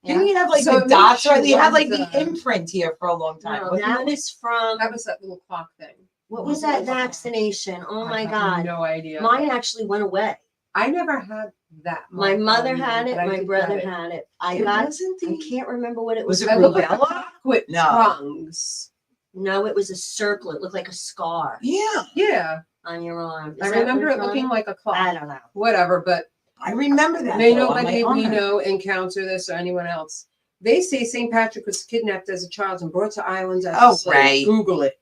S3: Didn't you have like
S1: So
S3: the
S1: it
S3: dots,
S1: makes
S3: right?
S1: you
S3: You had like the
S1: wonder.
S3: imprint here for a long time.
S2: No,
S3: wasn't
S2: that
S3: it?
S2: was from,
S1: That was that little clock thing.
S2: what was that vaccination? Oh
S1: I
S2: my
S1: have
S2: God.
S1: No idea.
S2: Mine actually went away.
S1: I never had that.
S2: My mother
S1: on me,
S2: had it,
S1: but I
S2: my
S1: did
S2: brother
S1: get it.
S2: had it. I
S3: It
S2: got,
S3: wasn't
S2: I
S3: the.
S2: can't remember what it
S3: Was
S2: was.
S3: it
S1: It looked like a
S3: rubella?
S1: clock with
S3: No.
S1: prongs.
S2: No, it was a circle. It looked like a scar
S3: Yeah,
S1: Yeah,
S2: on your arm. Is
S1: I
S2: that
S1: remember
S2: what
S1: it
S2: it's
S1: looking
S2: on?
S1: like a clock.
S2: I don't know.
S1: Whatever, but
S3: I remember that.
S1: may
S3: though, on
S1: nobody
S3: my
S1: we
S3: arm.
S1: know encounter this or anyone else. They say St. Patrick was kidnapped as a child and brought to islands as
S3: Oh,
S1: a slave.
S3: right.
S1: Google it.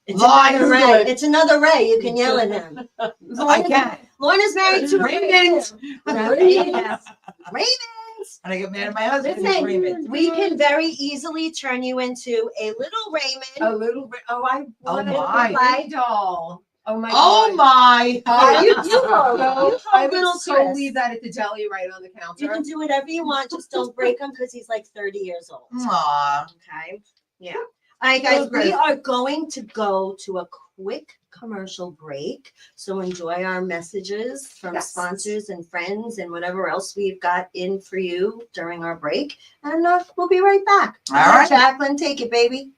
S2: It's
S3: Lies.
S2: another Ray. It's another Ray. You can yell at him.
S3: I can't.
S2: Lorna's married to a
S3: Ravens.
S2: Ravens. Ravens.
S3: When I get mad at my husband, it's
S2: Listen,
S3: Ravens.
S2: we can very easily turn you into a little Raymond.
S1: A little bit. Oh, I wanted
S3: my.
S1: a play doll. Oh my
S3: Oh
S1: God.
S3: my!
S2: Yeah, you hold
S1: I
S2: little
S1: would so
S2: Chris.
S1: leave that at the deli right on the
S2: You
S1: counter.
S2: can do whatever you want, just don't break him because he's like 30 years old.
S3: Aw.
S2: Okay. Yeah. All right, guys,
S1: Okay.
S2: we are going to go to a quick commercial break. So enjoy our messages from
S1: Yes.
S2: sponsors and friends and whatever else we've got in for you during our break. And we'll be right back.
S3: All right.
S2: Jacqueline, take it, baby.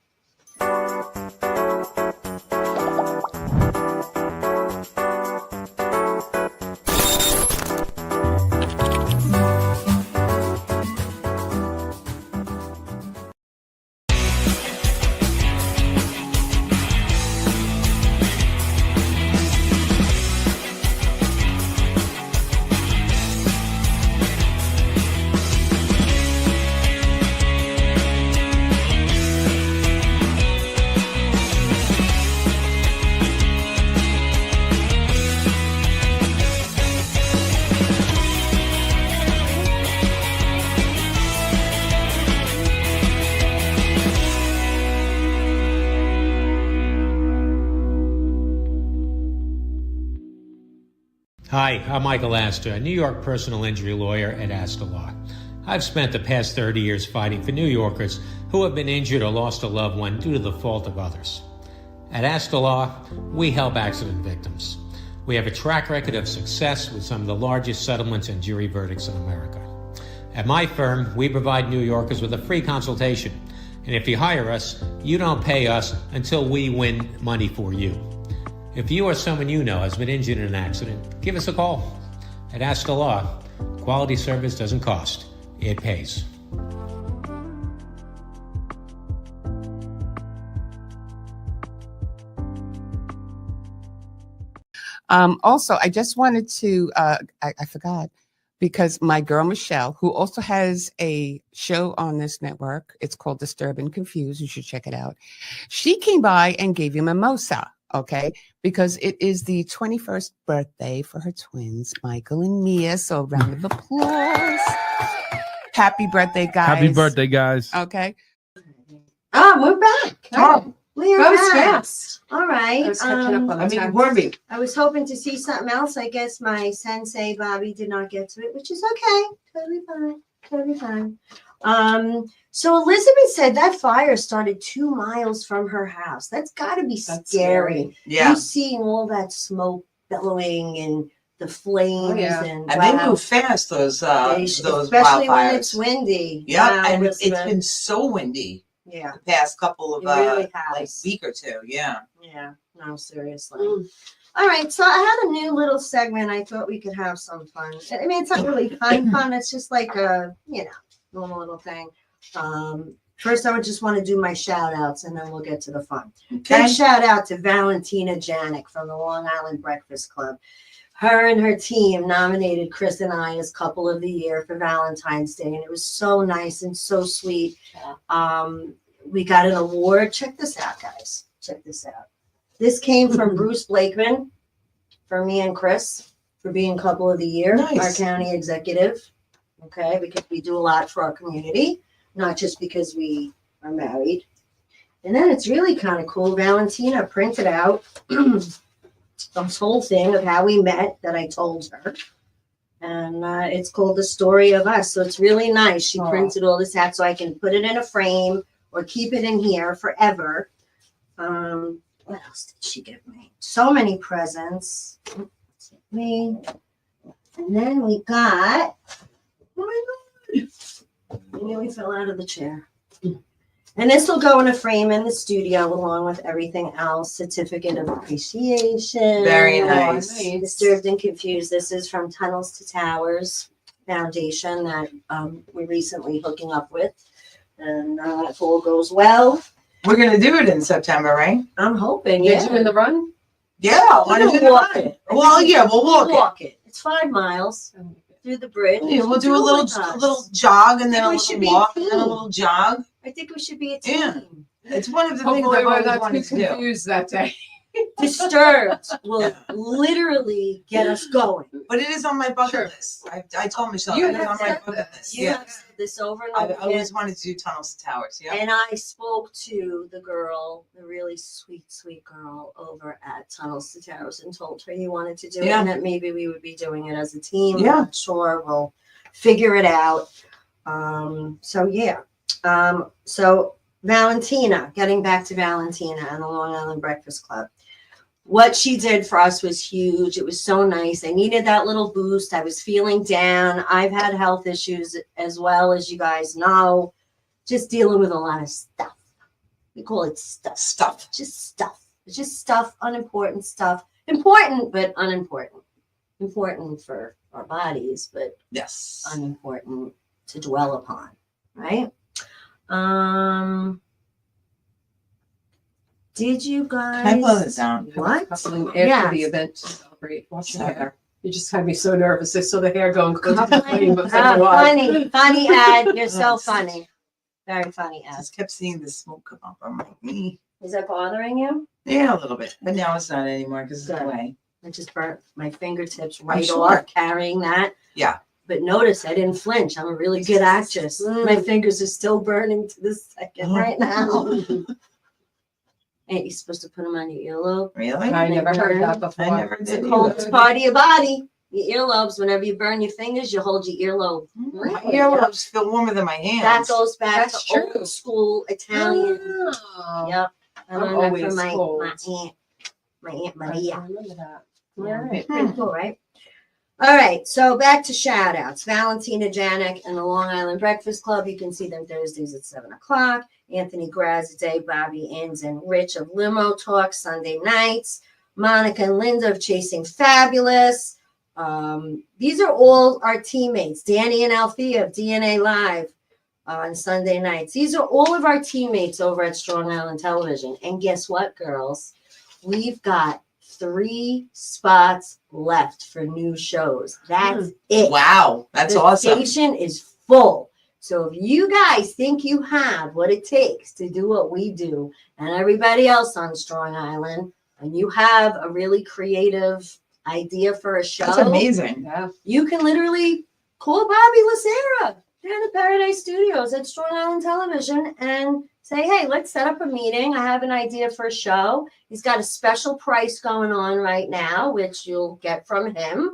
S4: Hi, I'm Michael Asta, a New York personal injury lawyer at Asta Law. I've spent the past 30 years fighting for New Yorkers who have been injured or lost a loved one due to the fault of others. At Asta Law, we help accident victims. We have a track record of success with some of the largest settlements and jury verdicts in America. At my firm, we provide New Yorkers with a free consultation. And if you hire us, you don't pay us until we win money for you. If you or someone you know has been injured in an accident, give us a call. At Asta Law, quality service doesn't cost, it pays.
S5: Also, I just wanted to, I forgot, because my girl Michelle, who also has a show on this network, it's called Disturb and Confused, you should check it out. She came by and gave you a mimosa, okay? Because it is the 21st birthday for her twins, Michael and Mia, so a round of applause. Happy birthday, guys.
S6: Happy birthday, guys.
S5: Okay.
S2: We're back.
S3: Oh,
S2: We are
S1: That was
S2: back.
S1: fast.
S2: All right.
S1: I was catching up on the text.
S3: Warby.
S2: I was hoping to see something else. I guess my sensei Bobby did not get to it, which is okay. Totally fine. Totally fine. So Elizabeth said that fire started 2 miles from her house. That's got to be
S1: That's
S2: scary.
S3: Yeah.
S2: You seeing all that smoke billowing and the flames
S1: yeah.
S2: and
S3: And they
S2: wow.
S3: move fast, those
S2: Especially when it's
S3: wildfires.
S2: windy.
S3: Yeah,
S2: Wow,
S3: and it's
S2: Elizabeth.
S3: been so windy
S2: Yeah,
S3: the past couple of
S2: it really
S3: like
S2: has.
S3: week or two. Yeah.
S2: Yeah, no, seriously.
S1: Mm.
S2: All right, so I had a new little segment. I thought we could have some fun. I mean, it's not really fun. It's just like a, normal little thing. First, I would just want to do my shout outs and then we'll get to the fun.
S3: Okay.
S2: Big shout out to Valentina Janik from the Long Island Breakfast Club. Her and her team nominated Chris and I as Couple of the Year for Valentine's Day, and it was so nice and so sweet. We got an award. Check this out, guys. Check this out. This came from Bruce Blakeman for me and Chris for being Couple of the Year,
S3: Nice.
S2: our county executive. Okay, because we do a lot for our community, not just because we are married. And then it's really kind of cool. Valentina printed out this whole thing of how we met that I told her. And it's called The Story of Us. So it's really nice. She
S1: Aw.
S2: printed all this out so I can put it in a frame or keep it in here forever. What else did she give me? So many presents. Me. And then we got, oh my God. I nearly fell out of the chair. And this will go in a frame in the studio along with everything else. Certificate of appreciation.
S3: Very
S1: Oh,
S3: nice.
S2: Disturbed and Confused. This is from Tunnels to Towers Foundation that we're recently hooking up with. And if all goes well,
S3: We're gonna do it in September, right?
S2: I'm hoping.
S1: You're
S2: Yeah.
S1: doing the run?
S3: Yeah, I want to
S2: We'll
S3: do the
S2: walk
S3: run.
S2: it.
S3: Well, yeah, we'll walk it.
S2: it. It's 5 miles through the bridge.
S3: Yeah, we'll do a
S2: it
S3: little
S2: with us.
S3: little jog and then
S2: I
S3: a
S2: think we should
S3: little
S2: be a
S3: walk and then a
S2: team.
S3: little jog.
S2: I think we should be a team.
S3: Yeah. It's one of the things
S1: Hopefully
S3: I've
S1: we're
S3: always
S1: not too
S3: wanted to do.
S1: confused that day.
S2: Disturbed will literally get us going.
S3: But it is on my bucket
S1: Sure.
S3: list. I told Michelle
S1: You
S3: it is
S1: have
S3: on my
S1: said
S3: bucket
S1: that.
S3: list.
S2: You
S3: Yeah.
S2: have said this over and
S3: I
S2: over again.
S3: always wanted to do tunnels to towers. Yeah.
S2: And I spoke to the girl, the really sweet, sweet girl over at Tunnels to Towers, and told her you wanted to do it
S3: Yeah.
S2: and that maybe we would be doing it as a team.
S3: Yeah.
S2: I'm not sure. We'll figure it out. So Valentina, getting back to Valentina and the Long Island Breakfast Club. What she did for us was huge. It was so nice. I needed that little boost. I was feeling down. I've had health issues as well, as you guys know. Just dealing with a lot of stuff. We call it stuff.
S3: Stuff.
S2: Just stuff. It's just stuff, unimportant stuff. Important, but unimportant. Important for our bodies, but
S3: Yes.
S2: unimportant to dwell upon, right? Did you guys?
S3: Can I blow this down?
S2: What?
S1: Coupling after
S2: Yes.
S1: the event to celebrate. Watch the
S3: Sorry.
S1: hair. You just had me so nervous. I saw the hair going close to the flame, but
S2: Funny ad. You're so
S3: Yes.
S2: funny. Very funny
S3: I
S2: ad.
S3: just kept seeing the smoke come up on my knee.
S2: Is that bothering you?
S3: Yeah, a little bit. But now it's not anymore because it's
S2: Good.
S3: away.
S2: I just burnt my fingertips right
S3: sure.
S2: off carrying that.
S3: Yeah.
S2: But notice I didn't flinch. I'm a really good actress. My fingers are still burning to this second right now. Ain't you supposed to put them on your earlobe?
S3: Really?
S1: I never heard that before.
S3: I never
S2: It's
S3: did
S2: the
S3: either.
S2: coldest part of your body. Your earlobes. Whenever you burn your fingers, you hold your earlobe.
S3: My earlobes feel warmer than my hands.
S2: That goes back
S1: That's
S2: to
S1: true.
S2: old school Italian.
S1: Oh.
S2: Yep. I
S1: I'm
S2: learned that
S1: always
S2: from my
S1: cold.
S2: aunt. My aunt
S1: I
S2: Maria.
S1: remember that.
S2: Yeah.
S1: All right.
S2: Pretty cool, right? All right, so back to shout outs. Valentina Janik and the Long Island Breakfast Club. You can see them Thursdays at 7 o'clock. Anthony Grazday, Bobby Inns, and Rich of Limo Talk Sunday nights. Monica and Linda of Chasing Fabulous. These are all our teammates. Danny and Althea of DNA Live on Sunday nights. These are all of our teammates over at Strong Island Television. And guess what, girls? We've got 3 spots left for new shows. That's it.
S3: Wow, that's
S2: The
S3: awesome.
S2: station is full. So if you guys think you have what it takes to do what we do and everybody else on Strong Island, and you have a really creative idea for a show,
S3: That's amazing.
S1: Yeah.
S2: you can literally call Bobby Lucera down at Paradise Studios at Strong Island Television and say, hey, let's set up a meeting. I have an idea for a show. He's got a special price going on right now, which you'll get from him.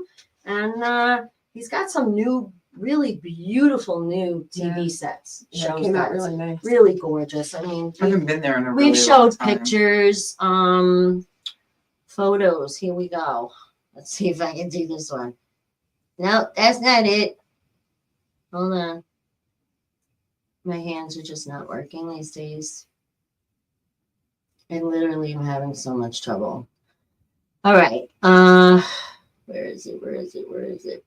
S2: And he's got some new, really beautiful new TV sets.
S1: Yeah, it
S2: Shows
S1: came out
S2: that
S1: really nice.
S2: really gorgeous. I mean,
S3: I haven't been there in a really
S2: we've
S3: long
S2: showed
S3: time.
S2: pictures, photos. Here we go. Let's see if I can do this one. No, that's not it. Hold on. My hands are just not working these days. I literally am having so much trouble. All right. Where is it? Where is it? Where is it?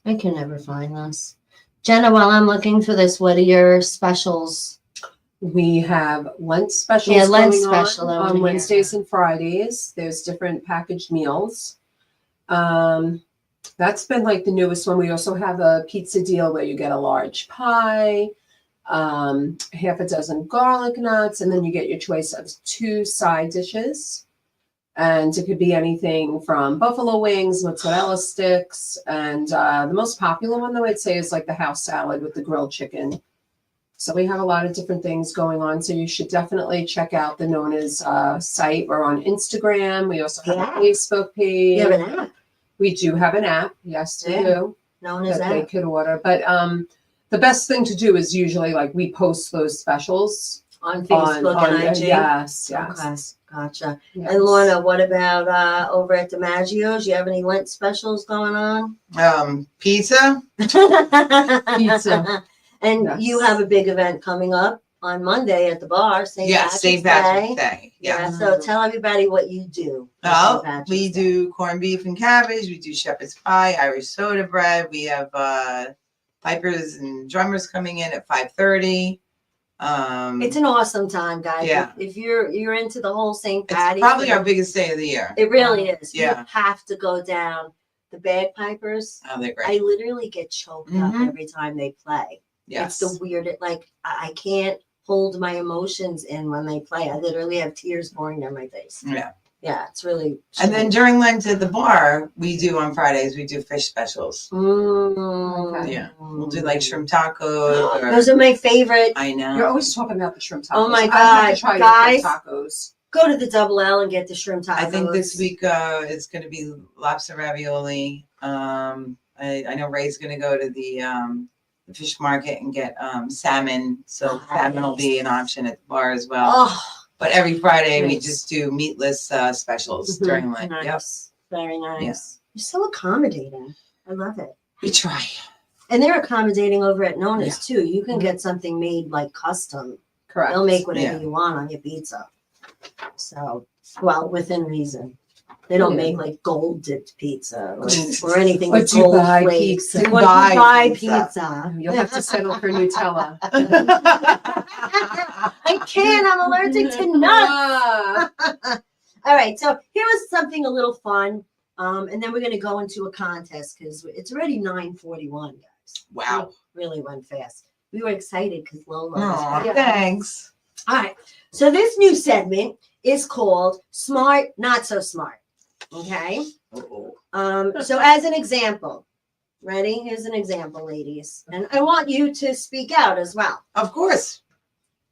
S2: I can never find this. Jenna, while I'm looking for this, what are your specials?
S1: We have Lent specials
S2: Yeah, Lent
S1: going
S2: special, I wanna
S1: on
S2: hear
S1: Wednesdays and Fridays. There's different packaged meals. That's been like the newest one. We also have a pizza deal where you get a large pie, half a dozen garlic nuts, and then you get your choice of 2 side dishes. And it could be anything from buffalo wings, mozzarella sticks, and the most popular one, though, I'd say is like the house salad with the grilled chicken. So we have a lot of different things going on. So you should definitely check out the Nona's site. We're on Instagram. We also have
S2: Yeah.
S1: a Facebook page.
S2: You have an app
S1: We do have an app. Yes, we
S2: Yeah.
S1: do.
S2: known as
S1: That they
S2: that.
S1: could order. But the best thing to do is usually like we post those specials
S2: On Facebook and IG.
S1: Yes,
S2: Okay,
S1: yes.
S2: gotcha.
S1: yes.
S2: And Lorna, what about over at DiMaggio's? You have any Lent specials going on?
S3: Pizza.
S1: Pizza.
S2: And
S1: Yes.
S2: you have a big event coming up on Monday at the bar, St.
S3: Yes, St. Patrick's Day.
S2: Yeah,
S3: Yeah.
S2: so tell everybody what you do. for
S3: Well,
S2: St. Patrick's
S3: we
S2: Day.
S3: do corned beef and cabbage. We do shepherd's pie, Irish soda bread. We have pipers and drummers coming in at 5:30.
S2: It's an awesome time, guys.
S3: Yeah.
S2: If you're into the whole St.
S3: It's
S2: Patty's,
S3: probably our biggest day of the year.
S2: it really is.
S3: Yeah.
S2: You have to go down. The bagpipers,
S3: Oh, they're great.
S2: I literally get choked up
S3: Mhm.
S2: every time they play.
S3: Yes.
S2: It's the weirdest. Like I can't hold my emotions in when they play. I literally have tears pouring down my face.
S3: Yeah.
S2: Yeah, it's really.
S3: And then during lunch at the bar, we do on Fridays, we do fish specials.
S2: Mm.
S3: Yeah. We'll do like shrimp tacos.
S2: Those are my favorite.
S3: I know.
S1: You're always talking about the shrimp tacos.
S2: Oh my
S1: I have
S2: God,
S1: to try
S2: guys.
S1: your shrimp tacos.
S2: Go to the Double L and get the shrimp tacos.
S3: I think this week it's going to be lobster ravioli. I know Ray's going to go to the fish market and get salmon. So salmon will be an option at the bar as well.
S2: Oh,
S3: But every Friday we
S2: Nice.
S3: just do meatless specials
S2: Mhm.
S3: during lunch. Yep.
S2: nice. Very nice.
S3: Yeah.
S2: You're so accommodating. I love it.
S3: We try.
S2: And they're accommodating over at Nona's too. You can get something made like custom.
S1: Correct.
S2: They'll make whatever
S3: Yeah.
S2: you want on your pizza. So, well, within reason. They don't
S1: Yeah.
S2: make like gold dipped pizza or anything
S1: Or
S2: with gold
S1: Dubai
S2: flakes.
S1: pizza.
S2: Or
S3: Dubai
S2: Dubai
S3: pizza.
S2: pizza.
S1: You'll have to settle for Nutella.
S2: I can't. I'm allergic to nuts.
S1: Ah.
S2: All right. So here was something a little fun. And then we're going to go into a contest because it's already 9:41, guys.
S3: Wow.
S2: Really went fast. We were excited because Lola was
S3: Aw,
S2: here.
S3: thanks.
S2: All right. So this new segment is called Smart, Not So Smart. Okay. So as an example, ready? Here's an example, ladies. And I want you to speak out as well.
S3: Of course.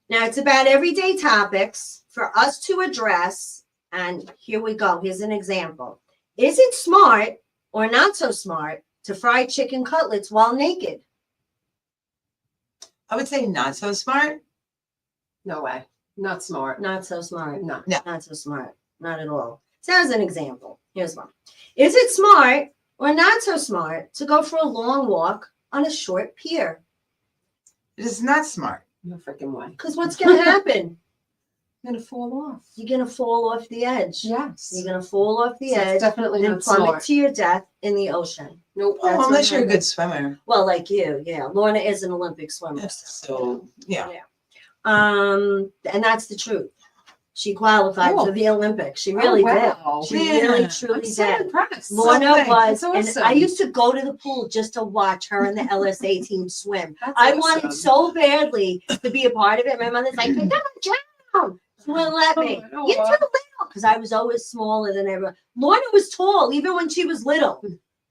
S2: Now it's about everyday topics for us to address. And here we go. Here's an example. Is it smart or not so smart to fry chicken cutlets while naked?
S3: I would say not so smart.
S1: No way. Not smart.
S2: Not so smart.
S1: No.
S2: Not so smart. Not at all. So as an example, here's one. Is it smart or not so smart to go for a long walk on a short pier?
S3: It is not smart.
S1: No freaking way.
S2: Because what's going to happen?
S1: I'm gonna fall off.
S2: You're going to fall off the edge.
S1: Yes.
S2: You're going to fall off the
S1: So it's
S2: edge
S1: definitely
S2: and
S1: not
S2: plummet
S1: smart.
S2: to your death in the ocean.
S1: Nope.
S2: That's
S3: Oh,
S2: what
S3: unless you're a good
S2: happens.
S3: swimmer.
S2: Well, like you, yeah. Lorna is an Olympic swimmer.
S3: So yeah.
S2: And that's the truth. She qualified
S1: Cool.
S2: for the Olympics. She really
S1: wow.
S2: did. She
S3: Yeah.
S2: really
S1: I'm
S2: truly
S1: so
S2: did.
S1: impressed.
S2: Lorna
S3: thanks.
S2: was,
S1: That's
S2: and
S1: awesome.
S2: I used to go to the pool just to watch her and the LSA team swim.
S1: That's
S2: I
S1: awesome.
S2: wanted so badly to be a part of it. My mother's like, "You're gonna drown." She wouldn't let me.
S1: Oh, I know
S2: You're too
S1: what.
S2: little, because I was always smaller than everyone. Lorna was tall, even when she was little.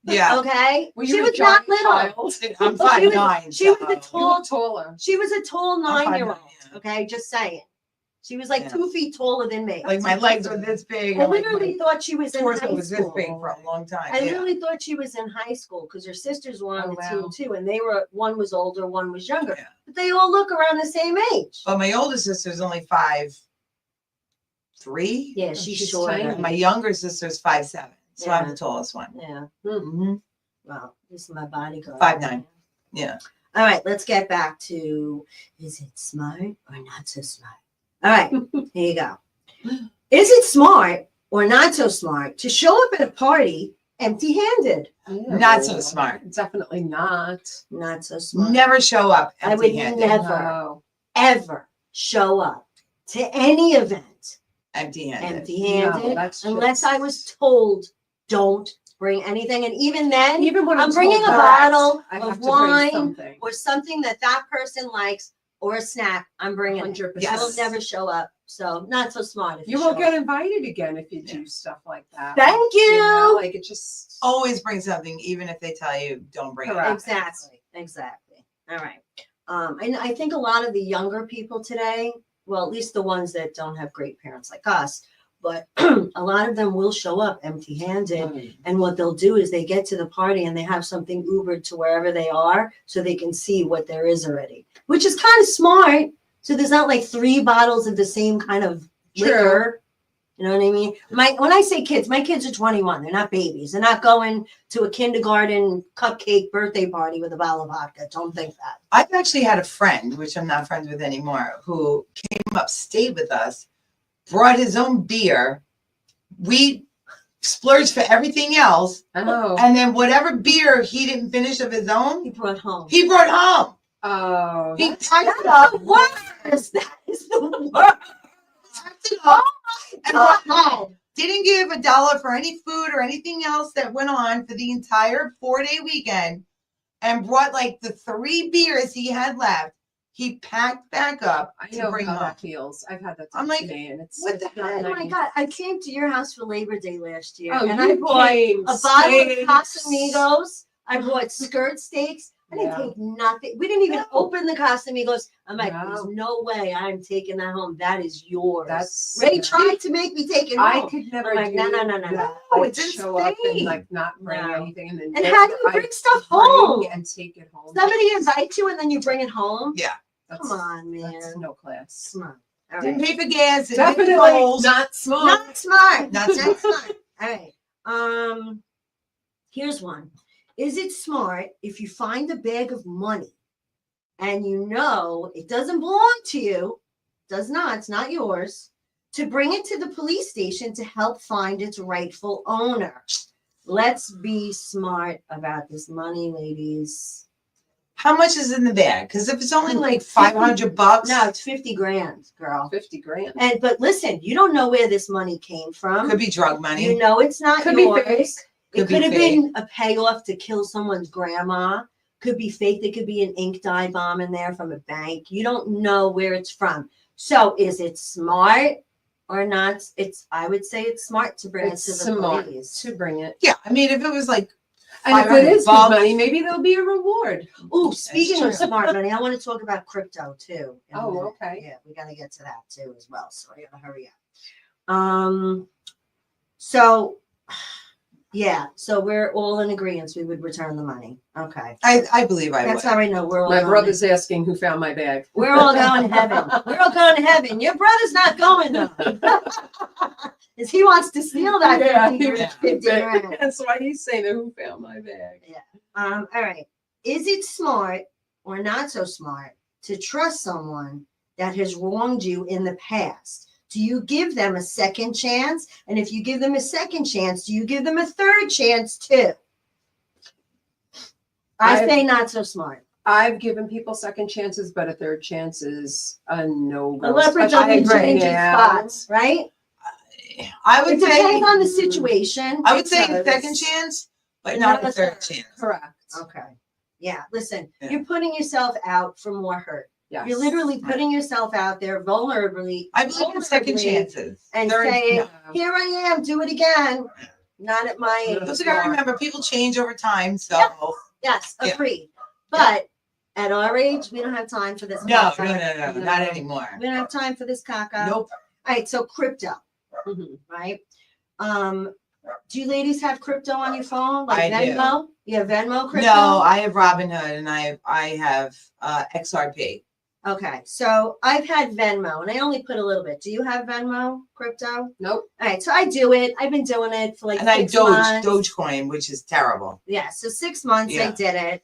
S3: Yeah.
S2: Okay,
S1: Were
S2: she
S1: you a
S2: was not
S1: giant
S2: little.
S1: child?
S3: I'm
S2: She
S3: 5'9".
S2: was- she was a
S1: You
S2: tall-
S1: look taller.
S2: She was a tall
S3: I'm
S2: 9-year-old.
S3: 5'9", yeah.
S2: Okay, just saying. She was like
S3: Yeah.
S2: 2 feet taller than me.
S3: Like my legs were this big.
S2: I
S3: and, like,
S2: literally
S3: my
S2: thought she was in
S3: torso
S2: high
S3: was this
S2: school.
S3: big for a long time.
S2: I
S3: yeah.
S2: literally thought she was in high school because her sisters were on
S1: Oh,
S2: the
S1: wow.
S2: team too, and they were, one was older, one was younger,
S3: Yeah.
S2: but they all look around the same age.
S3: But my older sister's only 5'3".
S2: Yeah, she's
S1: she's
S2: shorter.
S1: tiny.
S3: My younger sister's 5'7". So I'm
S2: Yeah.
S3: the tallest one.
S2: Yeah.
S3: Mm-hmm.
S2: Well, this is my bodyguard.
S3: 5'9". Yeah.
S2: All right, let's get back to, is it smart or not so smart? All right, here you go. Is it smart or not so smart to show up at a party empty-handed?
S3: Not so smart.
S1: Definitely not.
S2: Not so smart.
S3: Never show up
S2: I would
S3: empty-handed.
S2: never,
S1: No.
S2: ever show up to any event
S3: Empty-handed.
S2: empty-handed
S1: No, that's
S2: unless
S1: just-
S2: I was told don't bring anything. And even then,
S1: Even when
S2: I'm bringing
S1: told
S2: a
S1: that,
S2: bottle
S1: I
S2: of
S1: have to bring
S2: wine
S1: something.
S2: or something that that person likes or a snack, I'm bringing it.
S1: 100%.
S2: I will never show up. So not so smart. If
S1: You won't
S2: show
S1: get
S2: up.
S1: invited again if you
S3: Yeah.
S1: do stuff like that.
S2: Thank you.
S1: know, like it just.
S3: Always bring something, even if they tell you don't bring
S1: Correct.
S3: it.
S2: Exactly. Exactly. All right. And I think a lot of the younger people today, well, at least the ones that don't have great parents like us, but a lot of them will show up empty-handed. And what they'll do is they get to the party and they have something Ubered to wherever they are so they can see what there is already, which is kind of smart. So there's not like 3 bottles of the same kind of liquor. You know what I mean? When I say kids, my kids are 21. They're not babies. They're not going to a kindergarten cupcake birthday party with a bottle of vodka. Don't think that.
S3: I've actually had a friend, which I'm not friends with anymore, who came up, stayed with us, brought his own beer. We splurged for everything else.
S1: Oh.
S3: And then whatever beer he didn't finish of his
S2: He
S3: own,
S2: brought home.
S3: he brought home.
S1: Oh.
S3: He
S1: that's-
S3: packed
S2: That's
S3: it up,
S2: the worst. That is the worst.
S3: packed it up, and brought
S2: God.
S3: home. Didn't give $1 for any food or anything else that went on for the entire 4-day weekend, and brought like the 3 beers he had left. he packed back up
S1: I
S3: to
S1: know
S3: bring
S1: how
S3: home.
S1: that feels. I've had that
S3: I'm
S1: done
S3: like,
S1: to me, and it's
S3: what the
S1: not
S3: heck?
S2: Oh my
S1: nice.
S2: God, I came to your house for Labor Day last year,
S1: Oh,
S2: and
S1: you
S2: I bought
S1: came
S2: a bottle of
S1: steaks.
S2: Casamigos. I bought skirt steaks. I didn't
S1: Yeah.
S2: take nothing. We didn't even open the Casamigos. I'm like,
S1: No.
S2: there's no way I'm taking that home. That is yours.
S1: That's
S2: Ray tried to make me take it
S1: I
S2: home.
S1: could never
S2: I'm like,
S1: do
S2: no.
S1: that.
S3: No,
S1: Like,
S3: it's
S1: show up and
S3: insane.
S1: like not bring
S2: No.
S1: anything, and then
S2: And how do you bring stuff home?
S1: and take it home?
S2: Somebody invites you and then you bring it home?
S3: Yeah.
S1: That's,
S2: Come on, man.
S1: That's no class.
S2: Come on. All
S3: Didn't
S2: right.
S3: pay for gas. Didn't pay for
S1: Definitely
S3: tolls.
S1: not smart.
S2: Not smart.
S3: Not smart.
S2: smart. All right. Here's one. Is it smart if you find a bag of money and you know it doesn't belong to you, does not, it's not yours, to bring it to the police station to help find its rightful owner? Let's be smart about this money, ladies.
S3: How much is in the bag? Because if it's only like $500,
S2: No, it's 50 grand, girl.
S1: 50 grand.
S2: But listen, you don't know where this money came from.
S3: could be drug money.
S2: You know it's not
S1: Could be
S2: yours.
S1: fake.
S2: It
S3: Could be
S2: could have
S3: fake.
S2: been a payoff to kill someone's grandma. Could be fake. There could be an ink dye bomb in there from a bank. You don't know where it's from. So is it smart or not? I would say it's smart to bring
S1: It's
S2: it to the
S1: smart
S2: police.
S1: to bring it.
S3: Yeah, I mean, if it was like,
S1: And if it is good
S3: $500,
S1: money, maybe there'll be a reward.
S2: Oh, speaking of
S3: true.
S2: smart money, I want to talk about crypto too. in a
S1: Oh,
S2: minute.
S1: okay.
S2: Yeah, we got to get to that too as well. So I got to hurry up. So yeah, so we're all in agreement. We would return the money. Okay.
S3: I believe I
S2: That's
S3: would.
S2: how I know we're all
S1: My
S2: going
S1: brother's asking who found my bag.
S2: We're all going to heaven. We're all going to heaven. Your brother's not going though. Because he wants to steal that
S1: Yeah,
S2: 50 grand.
S1: That's why he's saying who found my bag.
S2: All right. Is it smart or not so smart to trust someone that has wronged you in the past? Do you give them a second chance? And if you give them a second chance, do you give them a third chance too? I say not so smart.
S1: I've given people second chances, but a third chance is a no-go.
S2: A leopard
S1: especially
S2: doesn't change its
S1: now.
S2: spots, right?
S3: I
S2: It
S3: would say
S2: depends on the situation.
S3: I would say
S1: It
S3: a
S1: does.
S3: second chance, but not a third chance.
S1: Correct.
S2: Okay. Yeah. Listen,
S3: Yeah.
S2: you're putting yourself out for more hurt.
S1: Yes.
S2: You're literally putting yourself out there vulnerably.
S3: I believe in second chances.
S2: And
S3: Third,
S2: saying,
S3: no.
S2: here I am, do it again. Not at my age.
S3: Those gotta remember, people change over time, so
S2: Yes,
S3: Yeah.
S2: agreed. But at our age, we don't have time for this.
S3: no,
S2: caca.
S3: not anymore.
S2: We don't have time for this caca.
S3: Nope.
S2: All right, so crypto,
S1: Mhm.
S2: right? Do you ladies have crypto on your phone? Like
S3: I do.
S2: Venmo? You have Venmo crypto?
S3: No, I have Robinhood and I have XRP.
S2: Okay, so I've had Venmo and I only put a little bit. Do you have Venmo crypto?
S1: Nope.
S2: All right, so I do it. I've been doing it for like
S3: And I
S2: 6 months.
S3: Dogecoin, which is terrible.
S2: Yeah, so 6 months I
S3: Yeah.
S2: did it.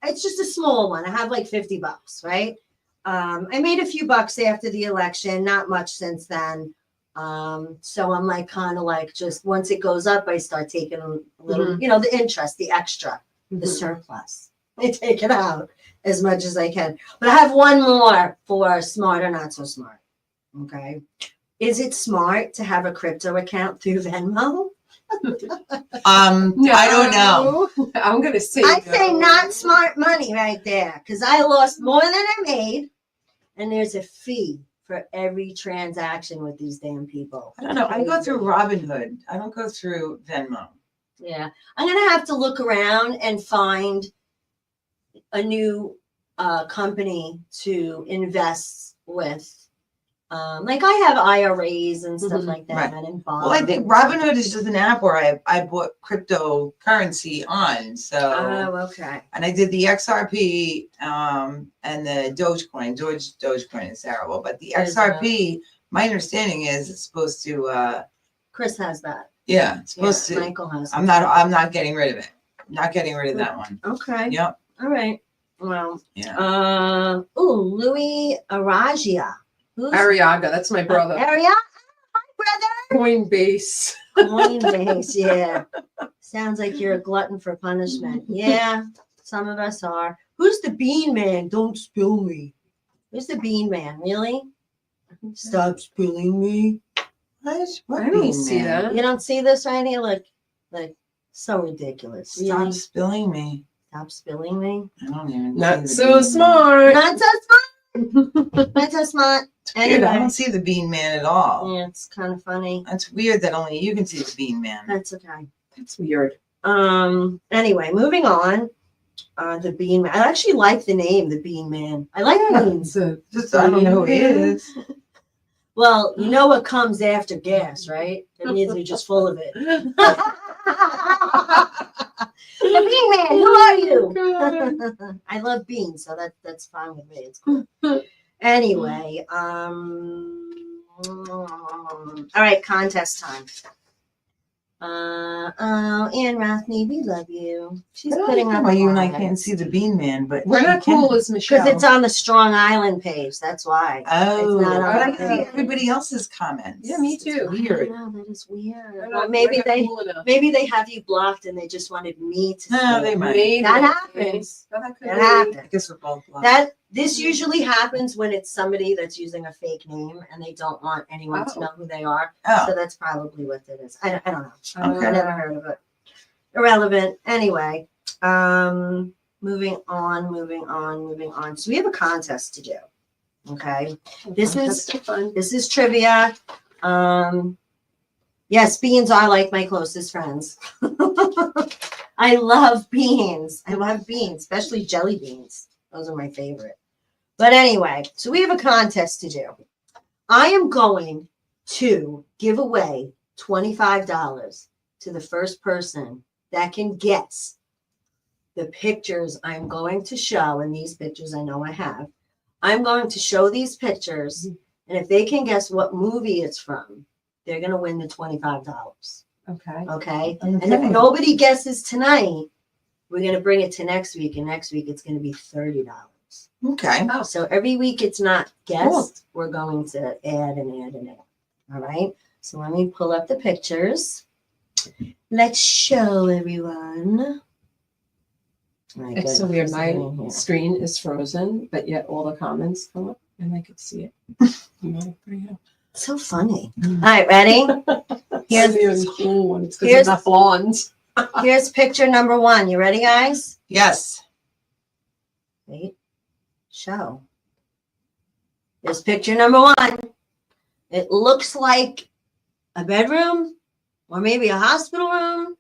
S2: It's just a small one. I have like $50, right? I made a few bucks after the election, not much since then. So I'm like kind of like just once it goes up, I start taking a little, you know, the interest, the extra, the surplus. I take it out as much as I can. But I have one more for smart or not so smart. Okay. Is it smart to have a crypto account through Venmo?
S1: No,
S3: I don't know.
S1: I'm gonna say
S2: I
S1: no.
S2: say not smart money right there because I lost more than I made, and there's a fee for every transaction with these damn people.
S3: I don't know. I go through Robinhood. I don't go through Venmo.
S2: Yeah, I'm gonna have to look around and find a new company to invest with. Like I have IRAs and stuff
S1: Mhm.
S2: like that,
S3: Right.
S2: and bonds.
S3: Well, I think Robinhood is just an app where I bought cryptocurrency on. So
S2: Oh, okay.
S3: and I did the XRP and the Dogecoin. Dogecoin is terrible, but the
S2: Is,
S3: XRP, my understanding is it's supposed to
S2: Chris has that.
S3: yeah, it's
S2: Yeah,
S3: supposed to
S2: Michael has.
S3: I'm not getting rid of it. I'm not getting rid of that one.
S2: Okay.
S3: Yep.
S2: All right. Well.
S3: Yeah.
S2: Louis Aragia. Who's
S1: Ariaga, that's my brother.
S2: Ariana? Hi,
S1: Coinbase.
S2: brother. Coinbase, yeah. Sounds like you're a glutton for punishment. Yeah, some of us are. Who's the Bean Man? Don't spill me. Who's the Bean Man? Really? Stop spilling me.
S3: What
S1: I don't
S3: bean
S1: see
S3: man?
S1: that.
S2: You don't see this right here? Like so ridiculous.
S3: Stop
S2: Really?
S3: spilling me.
S2: Stop spilling me.
S3: I don't even
S1: Not
S3: see
S1: so
S3: the Bean
S1: smart.
S2: Not so smart. Not so smart.
S3: Man. Weird, I
S2: Anyway,
S3: don't see the Bean Man at all.
S2: yeah, it's kind of funny.
S3: That's weird that only you can see the Bean Man.
S2: That's okay.
S1: That's weird.
S2: Anyway, moving on. The Bean Man. I actually like the name, the Bean Man. I like beans.
S3: Just I don't know who he is.
S2: Well, you know what comes after gas, right? That means they're just full of it. The Bean Man, who are you? I love beans, so that's fine with me. It's cool. Anyway, all right, contest time. Ann Rothney, we love you. She's putting up
S3: why you and I
S2: lines.
S3: can't see the Bean Man, but
S1: We're not
S3: she can.
S1: cool as Michelle.
S2: Because it's on the Strong Island page. That's why.
S3: Oh,
S2: It's not on
S3: but I
S2: the
S3: can see
S2: page.
S3: everybody else's comments.
S1: Yeah, me
S3: It's
S1: too.
S3: weird.
S2: I know, that is weird.
S1: We're
S2: Well,
S1: not-
S2: maybe
S1: we're not
S2: they
S1: cool enough.
S2: maybe they have you blocked and they just wanted me to
S3: No,
S2: see
S3: they
S2: it.
S3: might.
S1: Maybe.
S2: That happens.
S1: Oh, that could
S2: That
S1: be.
S3: I
S2: happens.
S3: guess we're both blocked.
S2: This usually happens when it's somebody that's using a fake name and they don't want anyone to
S1: Oh.
S2: know who they are.
S3: Oh,
S2: So that's probably what it is. I don't know.
S3: Okay.
S2: I never heard of it. Irrelevant. Anyway, moving on. So we have a contest to do. Okay. This is-
S1: That's fun.
S2: This is trivia. Yes, beans are like my closest friends. I love beans. I love beans, especially jelly beans. Those are my favorite. But anyway, so we have a contest to do. I am going to give away $25 to the first person that can guess the pictures I'm going to show. And these pictures I know I have. I'm going to show these pictures. And if they can guess what movie it's from, they're going to win the $25.
S1: Okay.
S2: Okay. And if
S3: Okay.
S2: nobody guesses tonight, we're going to bring it to next week. And next week it's going to be $30.
S3: Okay.
S2: So every week it's not guessed.
S3: Cool.
S2: We're going to add and add and add. All right. So let me pull up the pictures. Let's show everyone. All right,
S1: It's
S2: good.
S1: so weird. My
S2: Something in here.
S1: screen is frozen, but yet all the comments come up and I could see it. I'm like, bring it up.
S2: So funny. All right, ready? Here's-
S1: Here's the cool one. It's because
S2: here's-
S1: it's not blondes.
S2: Here's picture number one. You ready, guys?
S3: Yes.
S2: Wait. Show. Here's picture number one. It looks like a bedroom or maybe a hospital room.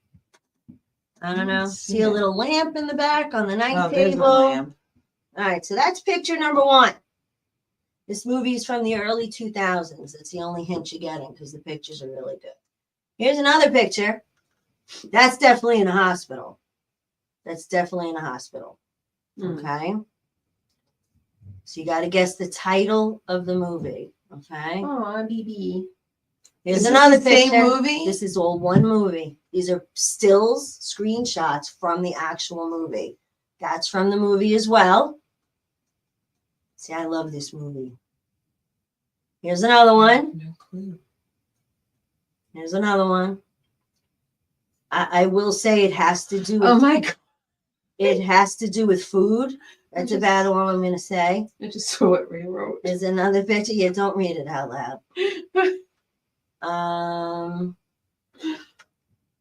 S2: I don't know.
S3: see
S2: See a
S3: it.
S2: little lamp in the back on the night
S3: Oh, there's a
S2: table.
S3: lamp.
S2: All right, so that's picture number one. This movie is from the early 2000s. It's the only hint you're getting because the pictures are really good. Here's another picture. That's definitely in a hospital. That's definitely in a hospital.
S1: Hmm.
S2: Okay. So you got to guess the title of the movie. Okay.
S1: Aw, BB.
S2: Here's
S3: Is this
S2: another
S3: the same
S2: picture.
S3: movie?
S2: This is all one movie. These are stills, screenshots from the actual movie. That's from the movie as well. See, I love this movie. Here's another one.
S1: No clue.
S2: Here's another one. I will say it has to do with
S1: Oh my God.
S2: it has to do with food. That's about all I'm gonna say.
S1: I just saw what Ray wrote.
S2: There's another picture. Yeah, don't read it out loud.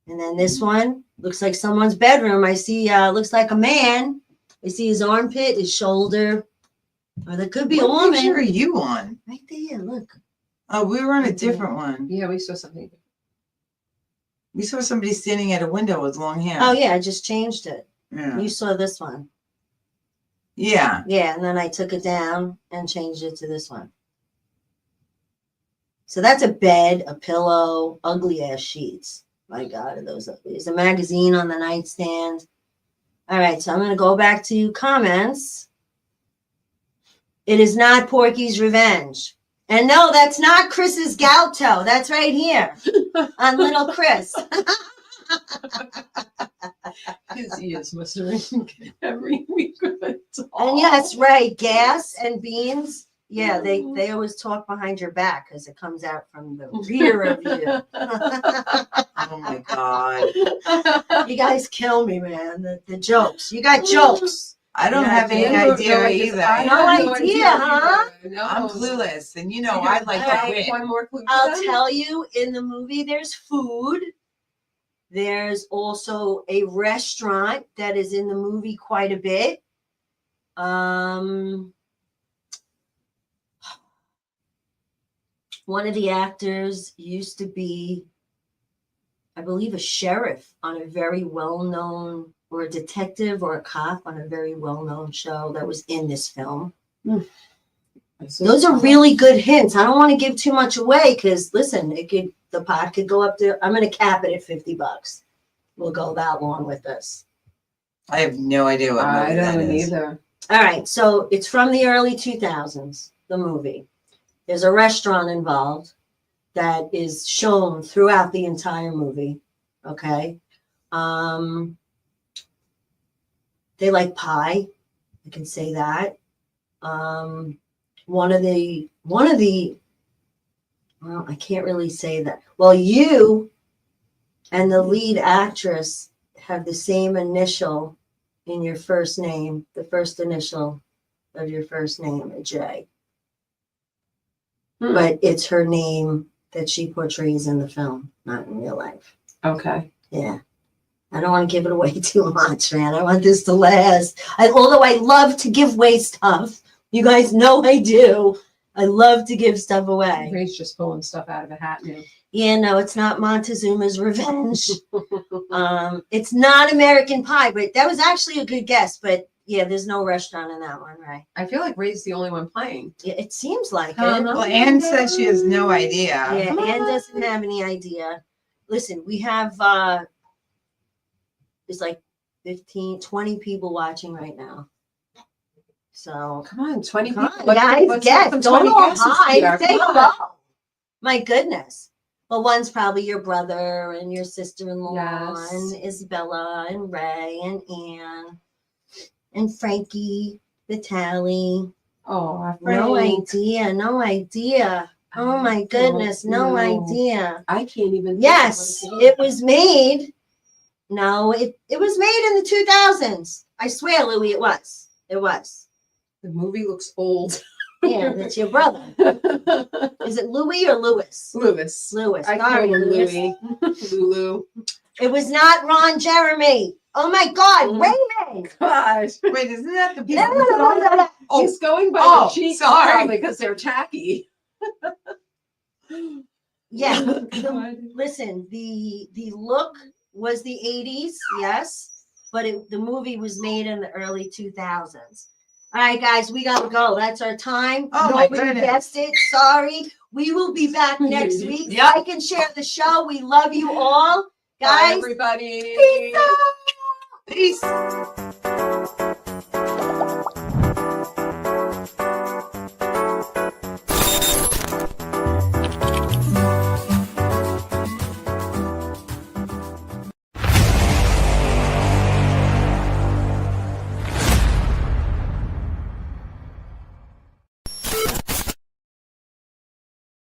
S2: And then this one looks like someone's bedroom. I see looks like a man. I see his armpit, his shoulder. Or there could be a
S3: What picture are
S2: woman.
S3: you on?
S2: Right there, look.
S3: Oh, we were on a different one.
S1: Yeah, we saw something.
S3: We saw somebody standing at a window with long hair.
S2: Oh yeah, I just changed it.
S3: Yeah.
S2: You saw this one.
S3: Yeah.
S2: Yeah, and then I took it down and changed it to this one. So that's a bed, a pillow, ugly ass sheets. My God, are those ugly? There's a magazine on the nightstand. All right, so I'm going to go back to comments. It is not Porky's Revenge. And no, that's not Chris's gout toe. That's right here on little Chris.
S1: His ears must have ring every week with a doll.
S2: And yes, right, gas and beans. Yeah, they always talk behind your back because it comes out from the rear of you.
S3: Oh my God.
S2: You guys kill me, man. The jokes. You got jokes.
S3: I don't
S2: Yeah,
S3: have any
S2: I
S3: idea either.
S2: No idea, huh?
S1: No.
S3: I'm clueless, and you know I'd like
S2: Alright,
S3: to win.
S1: One more clue. for
S2: I'll
S1: them?
S2: tell you, in the movie, there's food. There's also a restaurant that is in the movie quite a bit. One of the actors used to be, I believe, a sheriff on a very well-known, or a detective or a cop on a very well-known show that was in this film. Those are really good hints. I don't want to give too much away because, listen, the pot could go up to, I'm going to cap it at $50. We'll go that long with this.
S3: I have no idea what movie
S1: I
S3: that
S1: don't
S3: is.
S1: either.
S2: All right, so it's from the early 2000s, the movie. There's a restaurant involved that is shown throughout the entire movie. Okay. They like pie. I can say that. One of the, well, I can't really say that. Well, you and the lead actress have the same initial in your first name, the first initial of your first name, a J. But it's her name that she portrays in the film, not in real life.
S1: Okay.
S2: Yeah. I don't want to give it away too much, man. I want this to last. Although I love to give away stuff. You guys know I do. I love to give stuff away.
S1: Ray's just pulling stuff out of a hat now.
S2: Yeah, no, it's not Montezuma's Revenge. It's not American Pie, but that was actually a good guess. But yeah, there's no restaurant in that one, right?
S1: I feel like Ray's the only one playing.
S2: Yeah, it seems like
S1: Oh,
S2: it.
S1: no.
S3: Well, Anne says she has no idea.
S2: Yeah,
S1: Come
S2: Anne
S1: on.
S2: doesn't have any idea. Listen, we have there's like 15, 20 people watching right now. So
S1: Come on, 20
S2: come
S1: people.
S2: on, guys,
S1: Let's
S2: guess.
S1: some
S2: Don't
S1: 20
S2: all
S1: guesses
S2: hide.
S1: here.
S2: Say
S1: Come on.
S2: hello. My goodness. Well, one's probably your brother and your sister-in-law
S1: Yes.
S2: and Isabella and Ray and Anne and Frankie, Vitaly.
S1: Oh,
S2: No
S1: Frank.
S2: idea. No idea. Oh my goodness. No
S1: No.
S2: idea.
S1: I can't even. think
S2: Yes,
S1: of what
S2: it was made. No, it was made in the 2000s. I swear, Louis, it was. It was.
S1: The movie looks old.
S2: Yeah, that's your brother. Is it Louis or Louis?
S1: Louis.
S2: Louis.
S1: I
S2: Sorry,
S1: call him
S2: Louis.
S1: Louis. Lulu.
S2: It was not Ron Jeremy. Oh my God,
S1: Mhm.
S2: Raymond.
S1: Gosh.
S3: Wait, isn't that the
S2: No.
S1: He's going by
S3: Oh,
S1: the cheeks
S3: sorry.
S1: probably because they're tacky.
S2: Yeah.
S1: God.
S2: Listen, the look was the 80s, yes, but the movie was made in the early 2000s. All right, guys, we gotta go. That's our time.
S3: Oh, my
S2: Nobody
S3: goodness.
S2: guessed it. Sorry. We will be back next week.
S3: Yep.
S2: Like and share the show. We love you all,
S1: Bye,
S2: guys.
S1: everybody.
S2: Peace out.
S3: Peace.